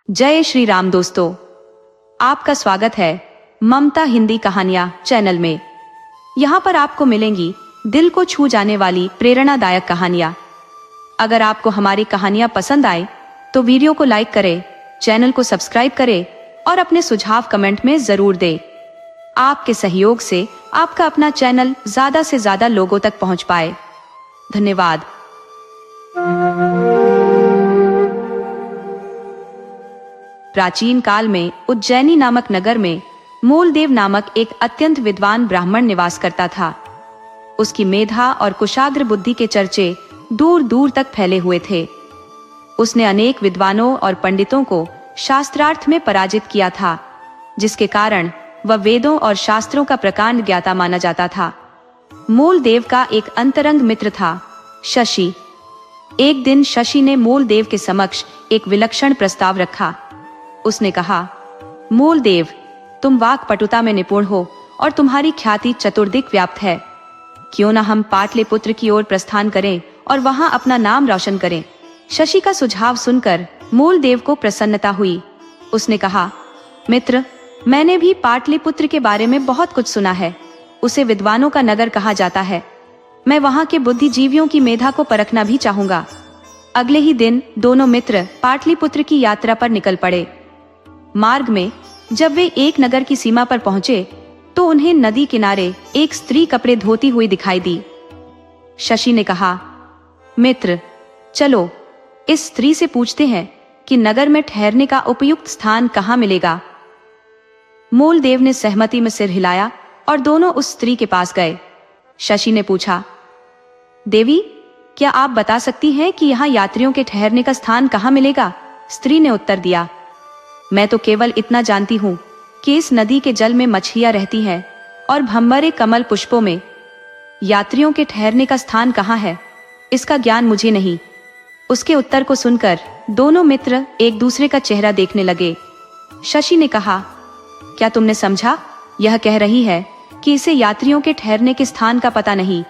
जय श्री राम दोस्तों, आपका स्वागत है ममता हिंदी कहानियां चैनल में। यहाँ पर आपको मिलेंगी दिल को छू जाने वाली प्रेरणादायक कहानियां। अगर आपको हमारी कहानियां पसंद आए तो वीडियो को लाइक करें, चैनल को सब्सक्राइब करें और अपने सुझाव कमेंट में जरूर दें। आपके सहयोग से आपका अपना चैनल ज्यादा से ज्यादा लोगों तक पहुंच पाए। धन्यवाद। प्राचीन काल में उज्जैनी नामक नगर में मूलदेव नामक एक अत्यंत विद्वान ब्राह्मण निवास करता था। उसकी मेधा और कुशाग्र बुद्धि के चर्चे दूर दूर तक फैले हुए थे। उसने अनेक विद्वानों और पंडितों को शास्त्रार्थ में पराजित किया था, जिसके कारण वह वेदों और शास्त्रों का प्रकांड ज्ञाता माना जाता था। मूलदेव का एक अंतरंग मित्र था, शशि। एक दिन शशि ने मूलदेव के समक्ष एक विलक्षण प्रस्ताव रखा। उसने कहा, मूलदेव, तुम वाक्पटुता में निपुण हो और तुम्हारी ख्याति चतुर्दिक व्याप्त है। क्यों न हम पाटलिपुत्र की ओर प्रस्थान करें और वहां अपना नाम रोशन करें। शशि का सुझाव सुनकर मूलदेव को प्रसन्नता हुई। उसने कहा, मित्र, मैंने भी पाटलिपुत्र के बारे में बहुत कुछ सुना है। उसे विद्वानों का नगर कहा जाता है। मैं वहां के बुद्धिजीवियों की मेधा को परखना भी चाहूंगा। अगले ही दिन दोनों मित्र पाटलिपुत्र की यात्रा पर निकल पड़े। मार्ग में जब वे एक नगर की सीमा पर पहुंचे तो उन्हें नदी किनारे एक स्त्री कपड़े धोती हुई दिखाई दी। शशि ने कहा, मित्र, चलो इस स्त्री से पूछते हैं कि नगर में ठहरने का उपयुक्त स्थान कहाँ मिलेगा। मूलदेव ने सहमति में सिर हिलाया और दोनों उस स्त्री के पास गए। शशि ने पूछा, देवी, क्या आप बता सकती हैं कि यहाँ यात्रियों के ठहरने का स्थान कहाँ मिलेगा? स्त्री ने उत्तर दिया, मैं तो केवल इतना जानती हूँ कि इस नदी के जल में मछलियां रहती हैं और भंवरे कमल पुष्पों में। यात्रियों के ठहरने का स्थान कहाँ है, इसका ज्ञान मुझे नहीं। उसके उत्तर को सुनकर दोनों मित्र एक दूसरे का चेहरा देखने लगे। शशि ने कहा, क्या तुमने समझा? यह कह रही है कि इसे यात्रियों के ठहरने के स्थान का पता नहीं।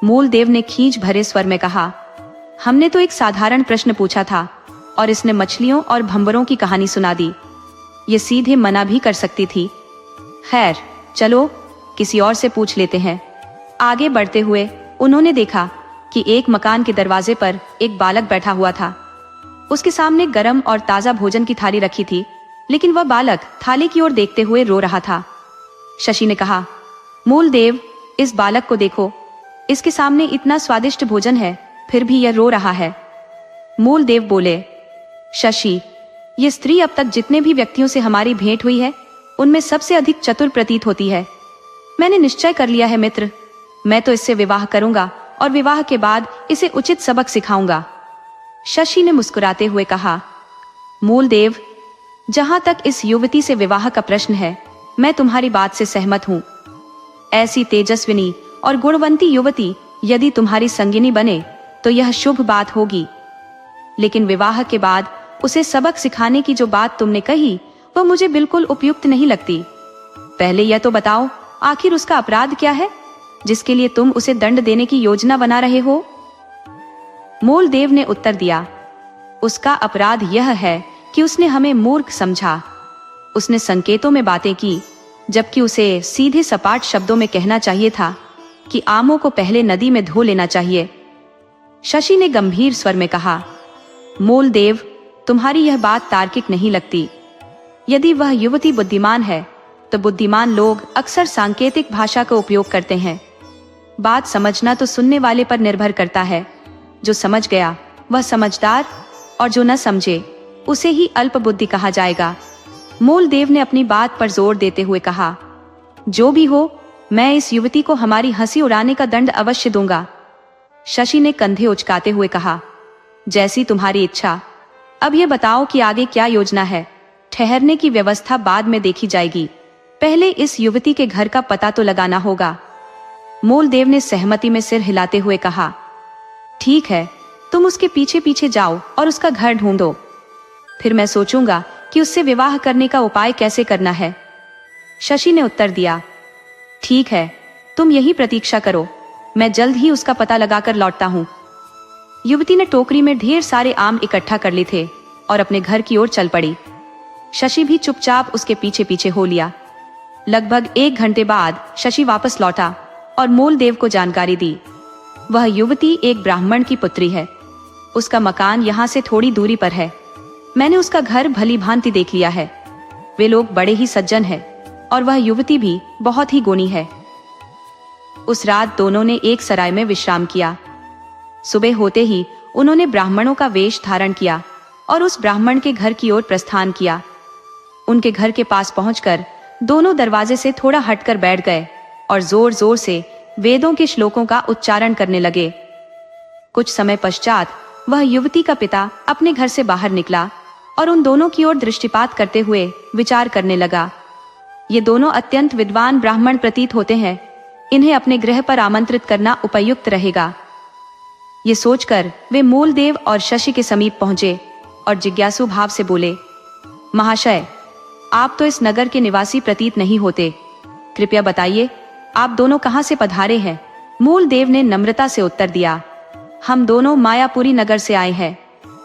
मूलदेव ने खींच भरे स्वर में कहा, हमने तो एक साधारण प्रश्न पूछा था और इसने मछलियों और भंवरों की कहानी सुना दी। ये सीधे मना भी कर सकती थी। खैर, चलो किसी और से पूछ लेते हैं। आगे बढ़ते हुए उन्होंने देखा कि एक मकान के दरवाजे पर एक बालक बैठा हुआ था। उसके सामने गरम और ताजा भोजन की थाली रखी थी, लेकिन वह बालक थाली की ओर देखते हुए रो रहा था। शशि ने कहा, मूलदेव, इस बालक को देखो। इसके सामने इतना स्वादिष्ट भोजन है, फिर भी यह रो रहा है। मूलदेव बोले, शशि, ये स्त्री अब तक जितने भी व्यक्तियों से हमारी भेंट हुई है उनमें सबसे अधिक चतुर प्रतीत होती है। मैंने निश्चय कर लिया है मित्र, मैं तो इससे विवाह करूंगा और विवाह के बाद इसे उचित सबक सिखाऊंगा। शशि ने मुस्कुराते हुए कहा, मूलदेव, जहां तक इस युवती से विवाह का प्रश्न है, मैं तुम्हारी बात से सहमत हूं। ऐसी तेजस्विनी और गुणवंती युवती यदि तुम्हारी संगिनी बने तो यह शुभ बात होगी। लेकिन विवाह के बाद उसे सबक सिखाने की जो बात तुमने कही वह मुझे बिल्कुल उपयुक्त नहीं लगती। पहले यह तो बताओ, आखिर उसका अपराध क्या है जिसके लिए तुम उसे दंड देने की योजना बना रहे हो? मूलदेव ने उत्तर दिया, उसका अपराध यह है कि उसने हमें मूर्ख समझा। उसने संकेतों में बातें की, जबकि उसे सीधे सपाट शब्दों में कहना चाहिए था कि आमों को पहले नदी में धो लेना चाहिए। शशि ने गंभीर स्वर में कहा, मूलदेव, तुम्हारी यह बात तार्किक नहीं लगती। यदि वह युवती बुद्धिमान है तो बुद्धिमान लोग अक्सर सांकेतिक भाषा का उपयोग करते हैं। बात समझना तो सुनने वाले पर निर्भर करता है। जो समझ गया वह समझदार और जो न समझे उसे ही अल्प बुद्धि कहा जाएगा। मूलदेव ने अपनी बात पर जोर देते हुए कहा, जो भी हो, मैं इस युवती को हमारी हंसी उड़ाने का दंड अवश्य दूंगा। शशि ने कंधे उचकाते हुए कहा, जैसी तुम्हारी इच्छा। अब ये बताओ कि आगे क्या योजना है? ठहरने की व्यवस्था बाद में देखी जाएगी, पहले इस युवती के घर का पता तो लगाना होगा। मूलदेव ने सहमति में सिर हिलाते हुए कहा, ठीक है, तुम उसके पीछे पीछे जाओ और उसका घर ढूंढो। फिर मैं सोचूंगा कि उससे विवाह करने का उपाय कैसे करना है। शशि ने उत्तर दिया, ठीक है, तुम यही प्रतीक्षा करो, मैं जल्द ही उसका पता लगाकर लौटता हूँ। युवती ने टोकरी में ढेर सारे आम इकट्ठा कर लिए थे और अपने घर की ओर चल पड़ी। शशि भी चुपचाप उसके पीछे पीछे हो लिया। लगभग 1 घंटे बाद शशि वापस लौटा और मूलदेव को जानकारी दी। वह युवती एक ब्राह्मण की पुत्री है। उसका मकान यहाँ से थोड़ी दूरी पर है। मैंने उसका घर भली भांति देख लिया है। वे लोग बड़े ही सज्जन हैं और वह युवती भी बहुत ही गुणी है। उस रात दोनों ने एक सराय में विश्राम किया। सुबह होते ही उन्होंने ब्राह्मणों का वेश धारण किया और उस ब्राह्मण के घर की ओर प्रस्थान किया। उनके घर के पास पहुंचकर दोनों दरवाजे से थोड़ा हटकर बैठ गए और जोर जोर से वेदों के श्लोकों का उच्चारण करने लगे। कुछ समय पश्चात वह युवती का पिता अपने घर से बाहर निकला और उन दोनों की ओर दृष्टिपात करते हुए विचार करने लगा। ये दोनों अत्यंत विद्वान ब्राह्मण प्रतीत होते हैं, इन्हें अपने गृह पर आमंत्रित करना उपयुक्त रहेगा। ये सोचकर वे मूलदेव और शशि के समीप पहुंचे और जिज्ञासु भाव से बोले, महाशय, आप तो इस नगर के निवासी प्रतीत नहीं होते, कृपया बताइए आप दोनों कहाँ से पधारे हैं? मूलदेव ने नम्रता से उत्तर दिया, हम दोनों मायापुरी नगर से आए हैं।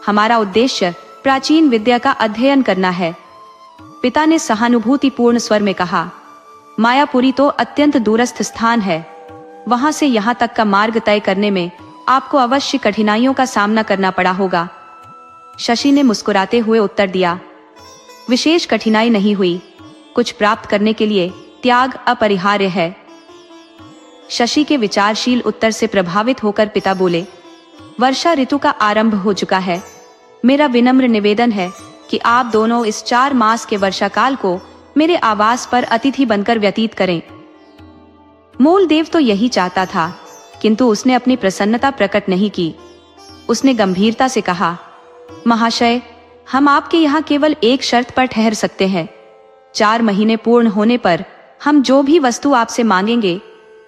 हमारा उद्देश्य प्राचीन विद्या का अध्ययन करना है। पिता ने सहानुभूतिपूर्ण स्वर में कहा, मायापुरी तो अत्यंत दूरस्थ स्थान है। वहां से यहाँ तक का मार्ग तय करने में आपको अवश्य कठिनाइयों का सामना करना पड़ा होगा। शशि ने मुस्कुराते हुए उत्तर दिया, विशेष कठिनाई नहीं हुई। कुछ प्राप्त करने के लिए त्याग अपरिहार्य है। शशि के विचारशील उत्तर से प्रभावित होकर पिता बोले, वर्षा ऋतु का आरंभ हो चुका है। मेरा विनम्र निवेदन है कि आप दोनों इस 4 मास के वर्षा काल को मेरे आवास पर अतिथि बनकर व्यतीत करें। मूलदेव तो यही चाहता था, किंतु उसने अपनी प्रसन्नता प्रकट नहीं की। उसने गंभीरता से कहा, महाशय, हम आपके यहाँ केवल एक शर्त पर ठहर सकते हैं। 4 महीने पूर्ण होने पर हम जो भी वस्तु आपसे मांगेंगे,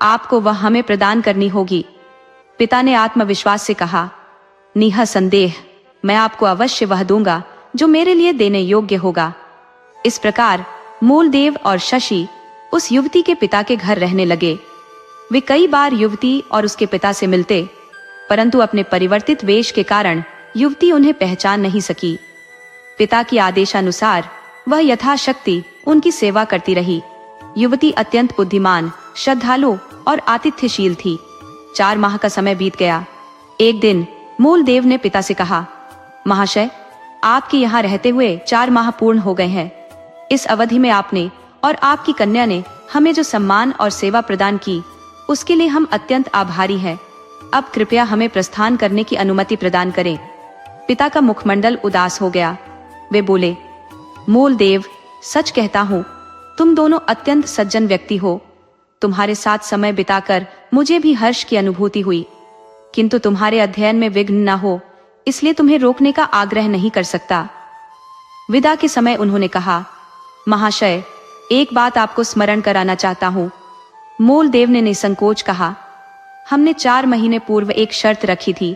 आपको वह हमें प्रदान करनी होगी। पिता ने आत्मविश्वास से कहा, निःसंदेह मैं आपको अवश्य वह दूंगा जो मेरे लिए देने योग्य होगा। इस प्रकार मूलदेव और शशि उस युवती के पिता के घर रहने लगे। वे कई बार युवती और उसके पिता से मिलते, परंतु अपने परिवर्तित वेश के कारण युवती उन्हें पहचान नहीं सकी। पिता की आदेशानुसार वह यथाशक्ति उनकी सेवा करती रही। युवती अत्यंत बुद्धिमान, श्रद्धालु और आतिथ्यशील थी। 4 माह का समय बीत गया। एक दिन मूलदेव ने पिता से कहा, महाशय, आपके यहाँ रहते हुए 4 माह पूर्ण हो गए हैं। इस अवधि में आपने और आपकी कन्या ने हमें जो सम्मान और सेवा प्रदान की, उसके लिए हम अत्यंत आभारी हैं। अब कृपया हमें प्रस्थान करने की अनुमति प्रदान करें। पिता का मुखमंडल उदास हो गया। वे बोले, मूलदेव, सच कहता हूँ, तुम दोनों अत्यंत सज्जन व्यक्ति हो। तुम्हारे साथ समय बिताकर मुझे भी हर्ष की अनुभूति हुई, किंतु तुम्हारे अध्ययन में विघ्न न हो, इसलिए तुम्हें रोकने का आग्रह नहीं कर सकता। विदा के समय उन्होंने कहा, महाशय, एक बात आपको स्मरण कराना चाहता हूँ। मूलदेव ने निसंकोच कहा, हमने 4 महीने पूर्व एक शर्त रखी थी।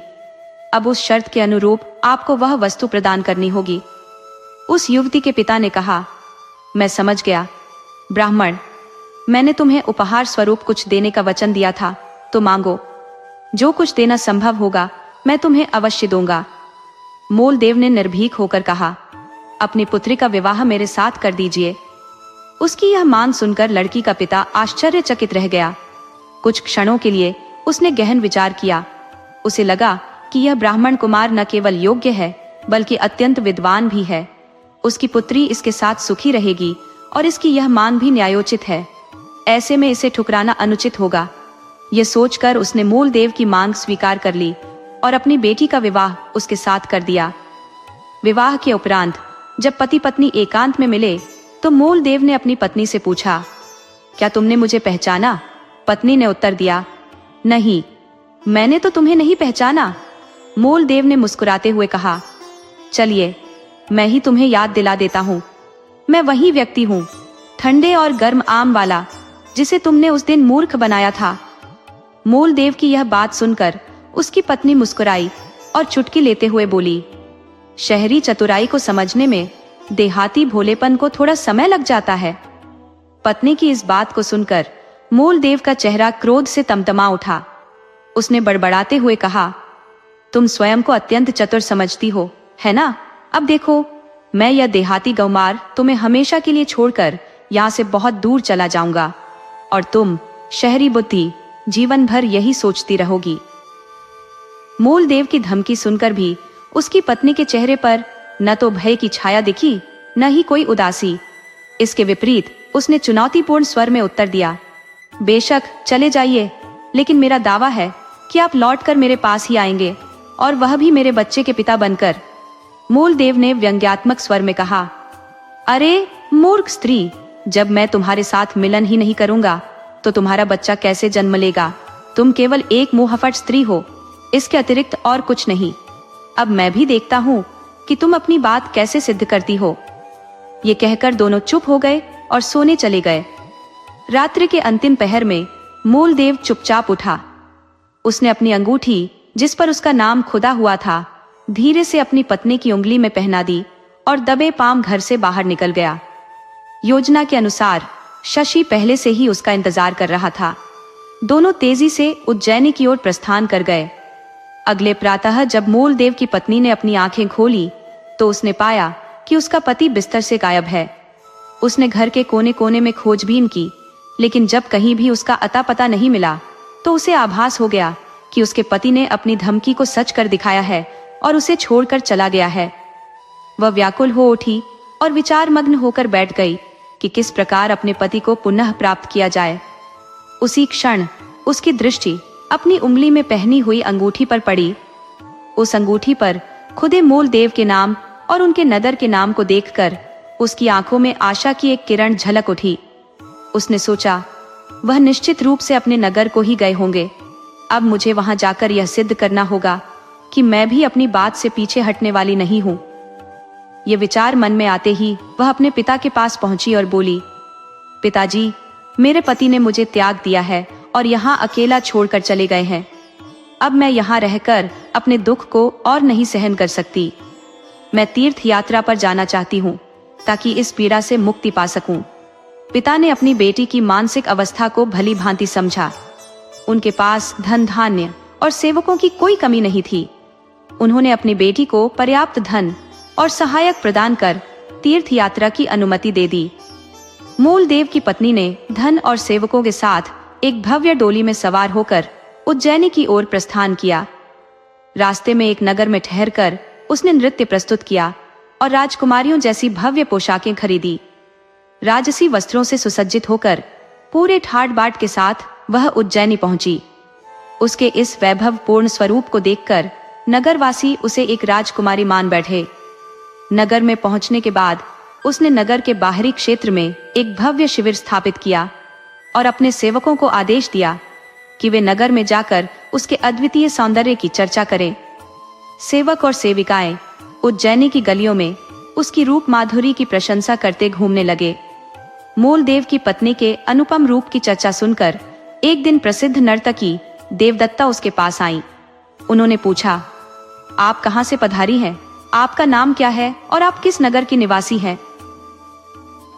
अब उस शर्त के अनुरूप आपको वह वस्तु प्रदान करनी होगी। उस युवती के पिता ने कहा, मैं समझ गया। ब्राह्मण, मैंने तुम्हें उपहार स्वरूप कुछ देने का वचन दिया था, तो मांगो। जो कुछ देना संभव होगा मैं तुम्हें अवश्य दूंगा। मूलदेव ने निर्भीक होकर कहा, अपनी पुत्री का विवाह मेरे साथ कर दीजिए। उसकी यह मांग सुनकर लड़की का पिता आश्चर्यचकित रह गया। कुछ क्षणों के लिए उसने गहन विचार किया। उसे लगा कि यह ब्राह्मण कुमार न केवल योग्य है, बल्कि अत्यंत विद्वान भी है। उसकी पुत्री इसके साथ सुखी रहेगी और इसकी यह मांग भी न्यायोचित है। ऐसे में इसे ठुकराना अनुचित होगा। यह सोचकर उसने मूलदेव की मांग स्वीकार कर ली और अपनी बेटी का विवाह उसके साथ कर दिया। विवाह के उपरांत जब पति पत्नी एकांत में मिले तो मूलदेव ने अपनी पत्नी से पूछा, क्या तुमने मुझे पहचाना? पत्नी ने उत्तर दिया, नहीं, मैंने तो तुम्हें नहीं पहचाना। मूलदेव ने मुस्कुराते हुए कहा, चलिए मैं ही तुम्हें याद दिला देता हूँ। मैं वही व्यक्ति हूँ, ठंडे और गर्म आम वाला, जिसे तुमने उस दिन मूर्ख बनाया था। मूलदेव की यह बात सुनकर उसकी पत्नी मुस्कुराई और चुटकी लेते हुए बोली, शहरी चतुराई को समझने में देहाती भोलेपन को थोड़ा समय लग जाता है। पत्नी की इस बात को सुनकर मूलदेव का चेहरा क्रोध से तमतमा उठा। उसने बड़बड़ाते हुए कहा, तुम स्वयं को अत्यंत चतुर समझती हो, है ना? अब देखो, मैं यह देहाती गंवार तुम्हें हमेशा के लिए छोड़कर यहाँ से बहुत दूर चला जाऊंगा और तुम शहरी बुद्धि जीवन भर यही सोचती रहोगी। मूलदेव की धमकी सुनकर भी उसकी पत्नी के चेहरे पर न तो भय की छाया दिखी, न ही कोई उदासी। इसके विपरीत उसने चुनौतीपूर्ण स्वर में उत्तर दिया, बेशक चले जाइए, लेकिन मेरा दावा है कि आप लौटकर मेरे पास ही आएंगे, और वह भी मेरे बच्चे के पिता बनकर। मूलदेव ने व्यंग्यात्मक स्वर में कहा, अरे मूर्ख स्त्री, जब मैं तुम्हारे साथ मिलन ही नहीं करूंगा तो तुम्हारा बच्चा कैसे जन्म लेगा? तुम केवल एक मुंहफट स्त्री हो, इसके अतिरिक्त और कुछ नहीं। अब मैं भी देखता हूँ कि तुम अपनी बात कैसे सिद्ध करती हो। ये कहकर दोनों चुप हो गए और सोने चले गए। रात्रि के अंतिम पहर में मूलदेव चुपचाप उठा। उसने अपनी अंगूठी, जिस पर उसका नाम खुदा हुआ था, धीरे से अपनी पत्नी की उंगली में पहना दी और दबे पांव घर से बाहर निकल गया। योजना के अनुसार शशि पहले से ही उसका इंतजार कर रहा था। दोनों तेजी से उज्जैनी की ओर प्रस्थान कर गए। अगले प्रातः जब मूलदेव की पत्नी ने अपनी आंखें खोली तो उसने पाया कि उसका पति बिस्तर से गायब है। उसने घर के कोने कोने में खोजबीन की, लेकिन जब कहीं भी उसका अता पता नहीं मिला तो उसे आभास हो गया कि उसके पति ने अपनी धमकी को सच कर दिखाया है और उसे छोड़कर चला गया है। वह व्याकुल हो उठी और विचारमग्न होकर बैठ गई कि किस प्रकार अपने पति को पुनः प्राप्त किया जाए। उसी क्षण उसकी दृष्टि अपनी उंगली में पहनी हुई अंगूठी पर पड़ी। उस अंगूठी पर खुदे मूलदेव के नाम और उनके नदर के नाम को देखकर उसकी आंखों में आशा की एक किरण झलक उठी। उसने सोचा, वह निश्चित रूप से अपने नगर को ही गए होंगे। अब मुझे वहां जाकर यह सिद्ध करना होगा कि मैं भी अपनी बात से पीछे हटने वाली नहीं हूं। ये विचार मन में आते ही वह अपने पिता के पास पहुंची और बोली, पिताजी, मेरे पति ने मुझे त्याग दिया है और यहाँ अकेला छोड़कर चले गए हैं। अब मैं यहाँ रहकर अपने दुख को और नहीं सहन कर सकती। मैं तीर्थ यात्रा पर जाना चाहती हूँ ताकि इस पीड़ा से मुक्ति पा सकूं। पिता ने अपनी बेटी की मानसिक अवस्था को भली भांति समझा। उनके पास धन धान्य और सेवकों की कोई कमी नहीं थी। उन्होंने अपनी बेटी को पर्याप्त धन और सहायक प्रदान कर तीर्थ यात्रा की अनुमति दे दी। मूलदेव की पत्नी ने धन और सेवकों के साथ एक भव्य डोली में सवार होकर उज्जैनी की ओर प्रस्थान किया। रास्ते में एक नगर में ठहरकर उसने नृत्य प्रस्तुत किया और राजकुमारियों जैसी भव्य पोशाकें खरीदी। राजसी वस्त्रों से सुसज्जित होकर पूरे ठाट बाट के साथ वह उज्जैनी पहुंची। उसके इस वैभवपूर्ण स्वरूप को देखकर नगरवासी उसे एक राजकुमारी मान बैठे। नगर में पहुंचने के बाद उसने नगर के बाहरी क्षेत्र में एक भव्य शिविर स्थापित किया और अपने सेवकों को आदेश दिया कि वे नगर में जाकर उसके अद्वितीय सौंदर्य की चर्चा करें। सेवक और सेविकाएं उज्जैनी की गलियों में उसकी रूप माधुरी की प्रशंसा करते घूमने लगे। मूलदेव की पत्नी के अनुपम रूप की चर्चा सुनकर एक दिन प्रसिद्ध नर्तकी देवदत्ता उसके पास आई। उन्होंने पूछा, आप कहां से पधारी हैं? आपका नाम क्या है और आप किस नगर की निवासी हैं?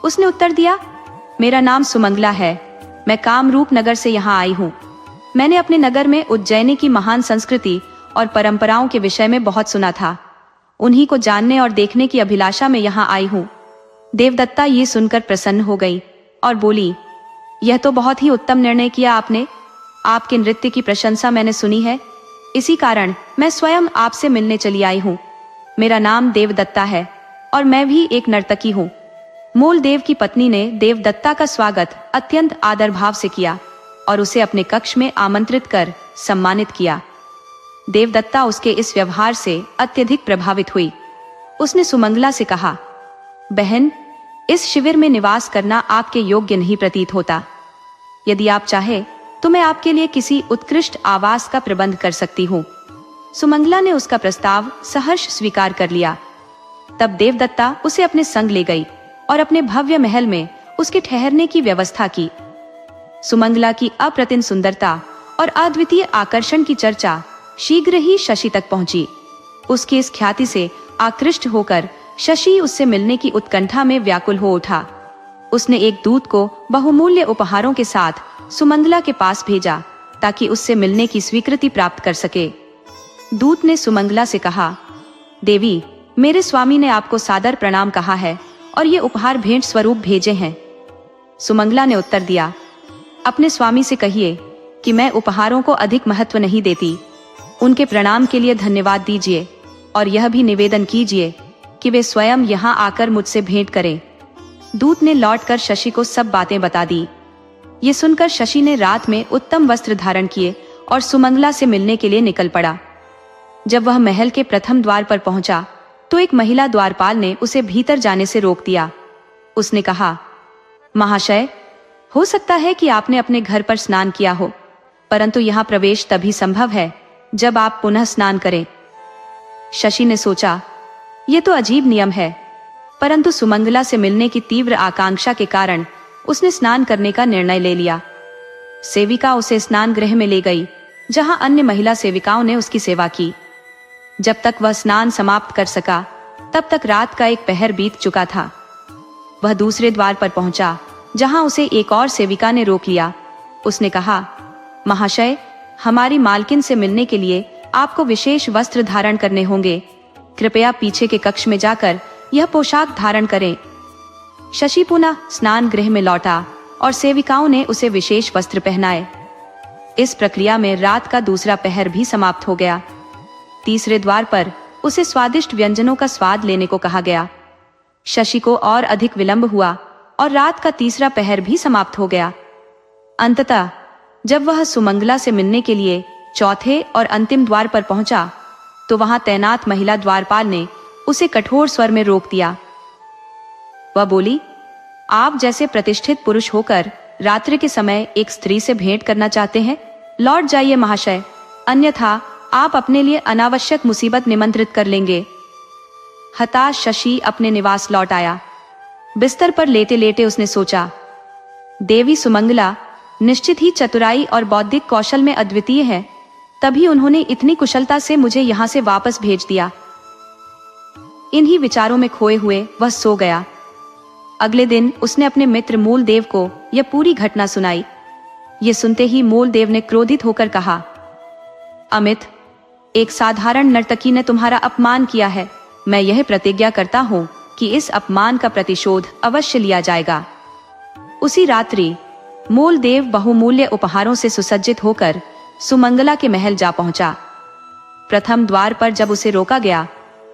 उसने उत्तर दिया, मेरा नाम सुमंगला है। मैं कामरूप नगर से यहाँ आई हूँ। मैंने अपने नगर में उज्जैनी की महान संस्कृति और परंपराओं के विषय में बहुत सुना था। उन्हीं को जानने और देखने की अभिलाषा में यहाँ आई हूँ। देवदत्ता ये सुनकर प्रसन्न हो गई और बोली, यह तो बहुत ही उत्तम निर्णय किया आपने। आपके नृत्य की प्रशंसा मैंने सुनी है, इसी कारण मैं स्वयं आपसे मिलने चली आई हूँ। मेरा नाम देवदत्ता है और मैं भी एक नर्तकी हूँ। मूलदेव की पत्नी ने देवदत्ता का स्वागत अत्यंत आदर भाव से किया और उसे अपने कक्ष में आमंत्रित कर सम्मानित किया। देवदत्ता उसके इस व्यवहार से अत्यधिक प्रभावित हुई। उसने सुमंगला से कहा, बहन, इस शिविर में निवास करना आपके योग्य नहीं प्रतीत होता। यदि आप चाहे तो मैं आपके लिए किसी उत्कृष्ट आवास का प्रबंध कर सकती हूँ। सुमंगला ने उसका प्रस्ताव सहर्ष स्वीकार कर लिया। तब देवदत्ता उसे अपने संग ले गई और अपने भव्य महल में उसके ठहरने की व्यवस्था की। सुमंगला की अप्रतिम सुंदरता और अद्वितीय आकर्षण की चर्चा शीघ्र ही शशि तक पहुंची। उसकी इस ख्याति से आकृष्ट होकर शशि उससे मिलने की उत्कंठा में व्याकुल हो उठा। उसने एक दूत को बहुमूल्य उपहारों के साथ सुमंगला के पास भेजा ताकि उससे मिलने की स्वीकृति प्राप्त कर सके। दूत ने सुमंगला से कहा, देवी, मेरे स्वामी ने आपको सादर प्रणाम कहा है और ये उपहार भेंट स्वरूप भेजे हैं। सुमंगला ने उत्तर दिया, अपने स्वामी से कहिए कि मैं उपहारों को अधिक महत्व नहीं देती। उनके प्रणाम के लिए धन्यवाद दीजिए और यह भी निवेदन कीजिए कि वे स्वयं यहाँ आकर मुझसे भेंट करें। दूत ने लौटकर शशि को सब बातें बता दी। ये सुनकर शशि ने रात में उत्तम वस्त्र धारण किए और सुमंगला से मिलने के लिए निकल पड़ा। जब वह महल के प्रथम द्वार पर पहुंचा तो एक महिला द्वारपाल ने उसे भीतर जाने से रोक दिया। उसने कहा, महाशय, हो सकता है कि आपने अपने घर पर स्नान किया हो, परंतु यहाँ प्रवेश तभी संभव है जब आप पुनः स्नान करें। शशि ने सोचा, ये तो अजीब नियम है, परंतु सुमंगला से मिलने की तीव्र आकांक्षा के कारण उसने स्नान करने का निर्णय ले लिया। सेविका उसे स्नान गृह में ले गई, जहां अन्य महिला सेविकाओं ने उसकी सेवा की। जब तक वह स्नान समाप्त कर सका, तब तक रात का एक पहर बीत चुका था। वह दूसरे द्वार पर पहुंचा, जहां उसे एक और सेविका ने रोक लिया। उसने कहा, महाशय, हमारी मालकिन से मिलने के लिए आपको विशेष वस्त्र धारण करने होंगे। कृपया पीछे के कक्ष में जाकर यह पोशाक धारण करें। शशि पुनः स्नान गृह में लौटा और सेविकाओं ने उसे विशेष वस्त्र पहनाए। इस प्रक्रिया में रात का दूसरा पहर भी समाप्त हो गया। तीसरे द्वार पर उसे स्वादिष्ट व्यंजनों का स्वाद लेने को कहा गया। शशि को और अधिक विलंब हुआ और रात का तीसरा पहर भी समाप्त हो गया। अंततः जब वह सुमंगला से मिलने के लिए चौथे और अंतिम द्वार पर पहुंचा, तो वहां तैनात महिला द्वारपाल ने उसे कठोर स्वर में रोक दिया। वह बोली, आप जैसे प्रतिष्ठित पुरुष होकर रात्रि के समय एक स्त्री से भेंट करना चाहते हैं? लौट जाइए महाशय, अन्यथा आप अपने लिए अनावश्यक मुसीबत निमंत्रित कर लेंगे। हताश शशि अपने निवास लौट आया। बिस्तर पर लेटे लेटे उसने सोचा, देवी सुमंगला निश्चित ही चतुराई और बौद्धिक कौशल में अद्वितीय है, तभी उन्होंने इतनी कुशलता से मुझे यहाँ से वापस भेज दिया। इन्हीं विचारों में खोए हुए वह सो गया। अगले दिन उसने अपने मित्र मूलदेव को यह पूरी घटना सुनाई। ये सुनते ही मूलदेव ने क्रोधित होकर कहा, अमित, एक साधारण नर्तकी ने तुम्हारा अपमान किया है। मैं यह प्रतिज्ञा करता हूँ कि इस अपमान का प्रतिशोध अवश्य लिया जाएगा। उसी रात्रि मूलदेव बहुमूल्य उपहारों से सुसज्जित होकर सुमंगला के महल जा पहुंचा। प्रथम द्वार पर जब उसे रोका गया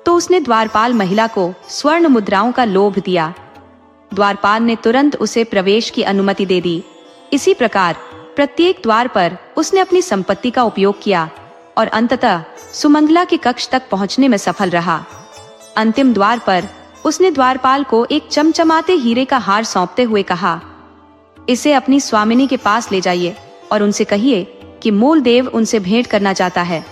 तो उसने द्वारपाल महिला को स्वर्ण मुद्राओं का लोभ दिया। द्वारपाल ने तुरंत उसे प्रवेश की अनुमति दे दी। इसी प्रकार प्रत्येक द्वार पर उसने अपनी संपत्ति का उपयोग किया और अंततः सुमंगला के कक्ष तक पहुंचने में सफल रहा। अंतिम द्वार पर उसने द्वारपाल को एक चमचमाते हीरे का हार सौंपते हुए कहा, इसे अपनी स्वामिनी के पास ले जाइए और उनसे कहिए कि मूलदेव उनसे भेंट करना चाहता है।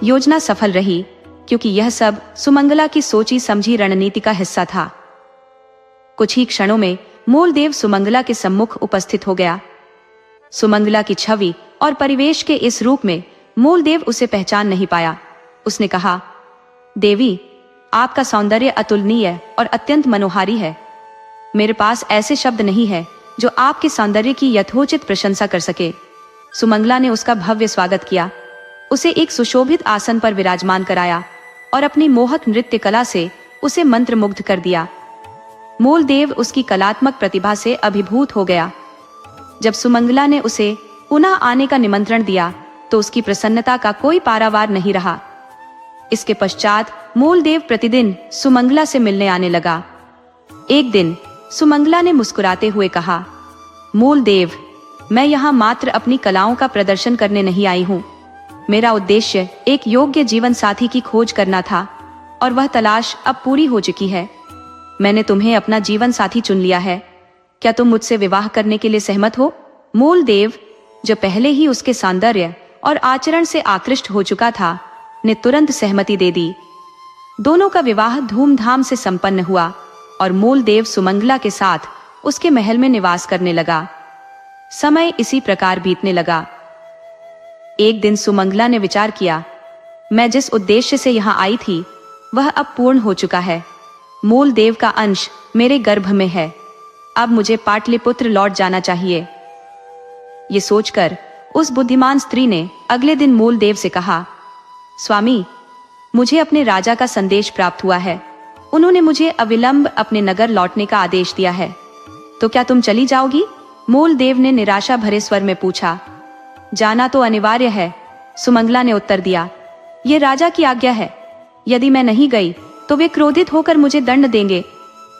योजना सफल रही, क्योंकि यह सब सुमंगला की सोची समझी रणनीति का हिस्सा था। कुछ ही क्षणों में मूलदेव सुमंगला के सम्मुख उपस्थित हो गया। सुमंगला की छवि और परिवेश के इस रूप में मूलदेव उसे पहचान नहीं पाया। उसने कहा, देवी, आपका सौंदर्य अतुलनीय और अत्यंत मनोहारी है। मेरे पास ऐसे शब्द नहीं है जो आपके सौंदर्य की यथोचित प्रशंसा कर सके। सुमंगला ने उसका भव्य स्वागत किया, उसे एक सुशोभित आसन पर विराजमान कराया और अपनी मोहक नृत्य कला से उसे मंत्रमुग्ध कर दिया। मूलदेव उसकी कलात्मक प्रतिभा से अभिभूत हो गया। जब सुमंगला ने उसे पुनः आने का निमंत्रण दिया तो उसकी प्रसन्नता का कोई पारावार नहीं रहा। इसके पश्चात मूलदेव प्रतिदिन सुमंगला से मिलने आने लगा। एक दिन सुमंगला ने मुस्कुराते हुए कहा, मूलदेव, मैं यहाँ मात्र अपनी कलाओं का प्रदर्शन करने नहीं आई हूँ। मेरा उद्देश्य एक योग्य जीवन साथी की खोज करना था और वह तलाश अब पूरी हो चुकी है। मैंने तुम्हें अपना जीवन साथी चुन लिया है। क्या तुम मुझसे विवाह करने के लिए सहमत हो? मूलदेव, जो पहले ही उसके सौंदर्य और आचरण से आकृष्ट हो चुका था, ने तुरंत सहमति दे दी। दोनों का विवाह धूमधाम से संपन्न हुआ और मूलदेव सुमंगला के साथ उसके महल में निवास करने लगा। समय इसी प्रकार बीतने लगा। एक दिन सुमंगला ने विचार किया, मैं जिस उद्देश्य से यहाँ आई थी वह अब पूर्ण हो चुका है। मूलदेव का अंश मेरे गर्भ में है। अब मुझे पाटलिपुत्र लौट जाना चाहिए। ये सोचकर उस बुद्धिमान स्त्री ने अगले दिन मूलदेव से कहा, स्वामी, मुझे अपने राजा का संदेश प्राप्त हुआ है। उन्होंने मुझे अविलंब अपने नगर लौटने का आदेश दिया है। तो क्या तुम चली जाओगी? मूलदेव ने निराशा भरे स्वर में पूछा। जाना तो अनिवार्य है, सुमंगला ने उत्तर दिया। ये राजा की आज्ञा है। यदि मैं नहीं गई तो वे क्रोधित होकर मुझे दंड देंगे,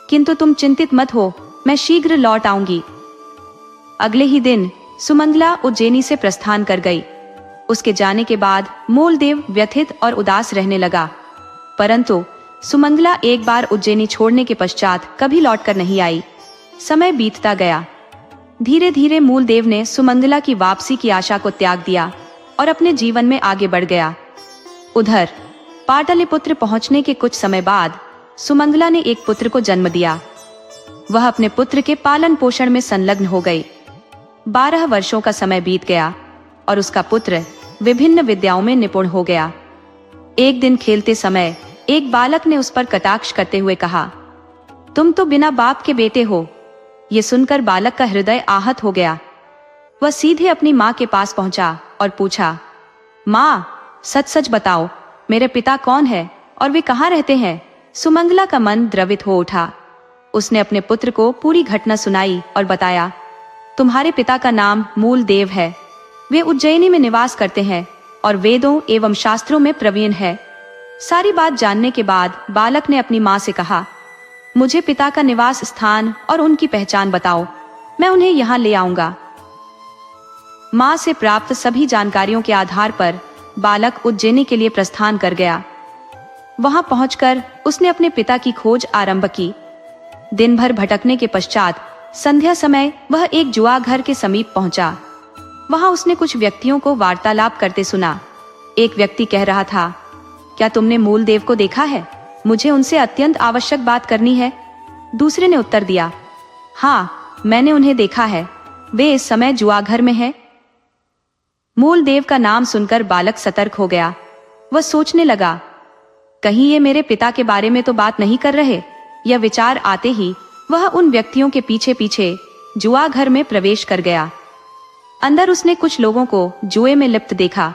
किंतु तुम चिंतित मत हो, मैं शीघ्र लौट आऊंगी। अगले ही दिन सुमंगला उज्जैनी से प्रस्थान कर गई। उसके जाने के बाद मूलदेव व्यथित और उदास रहने लगा, परंतु सुमंगला एक बार उज्जैनी छोड़ने के पश्चात कभी लौटकर नहीं आई। समय बीतता गया। धीरे धीरे मूलदेव ने सुमंगला की वापसी की आशा को त्याग दिया और अपने जीवन में आगे बढ़ गया। उधर पाटलिपुत्र पहुंचने के कुछ समय बाद सुमंगला ने एक पुत्र को जन्म दिया। वह अपने पुत्र के पालन पोषण में संलग्न हो गई। 12 वर्षों का समय बीत गया और उसका पुत्र विभिन्न विद्याओं में निपुण हो गया। एक दिन खेलते समय एक बालक ने उस पर कटाक्ष करते हुए कहा, तुम तो बिना बाप के बेटे हो। ये सुनकर बालक का हृदय आहत हो गया। वह सीधे अपनी माँ के पास पहुंचा और पूछा, माँ, सच सच बताओ, मेरे पिता कौन है और वे कहाँ रहते हैं? सुमंगला का मन द्रवित हो उठा। उसने अपने पुत्र को पूरी घटना सुनाई और बताया, तुम्हारे पिता का नाम मूलदेव है। वे उज्जैनी में निवास करते हैं और वेदों एवं शास्त्रों में प्रवीण है। सारी बात जानने के बाद बालक ने अपनी माँ से कहा, मुझे पिता का निवास स्थान और उनकी पहचान बताओ, मैं उन्हें यहाँ ले आऊंगा। माँ से प्राप्त सभी जानकारियों के आधार पर बालक उज्जैनी के लिए प्रस्थान कर गया। वहां पहुंचकर उसने अपने पिता की खोज आरंभ की। दिन भर भटकने के पश्चात संध्या समय वह एक जुआ घर के समीप पहुंचा। वहां उसने कुछ व्यक्तियों को वार्तालाप करते सुना। एक व्यक्ति कह रहा था, क्या तुमने मूलदेव को देखा है? मुझे उनसे अत्यंत आवश्यक बात करनी है। दूसरे ने उत्तर दिया, हाँ, मैंने उन्हें देखा है, वे इस समय जुआ घर में हैं। मूलदेव का नाम सुनकर बालक सतर्क हो गया। वह सोचने लगा, कहीं ये मेरे पिता के बारे में तो बात नहीं कर रहे। यह विचार आते ही वह उन व्यक्तियों के पीछे पीछे जुआ घर में प्रवेश कर गया। अंदर उसने कुछ लोगों को जुए में लिप्त देखा।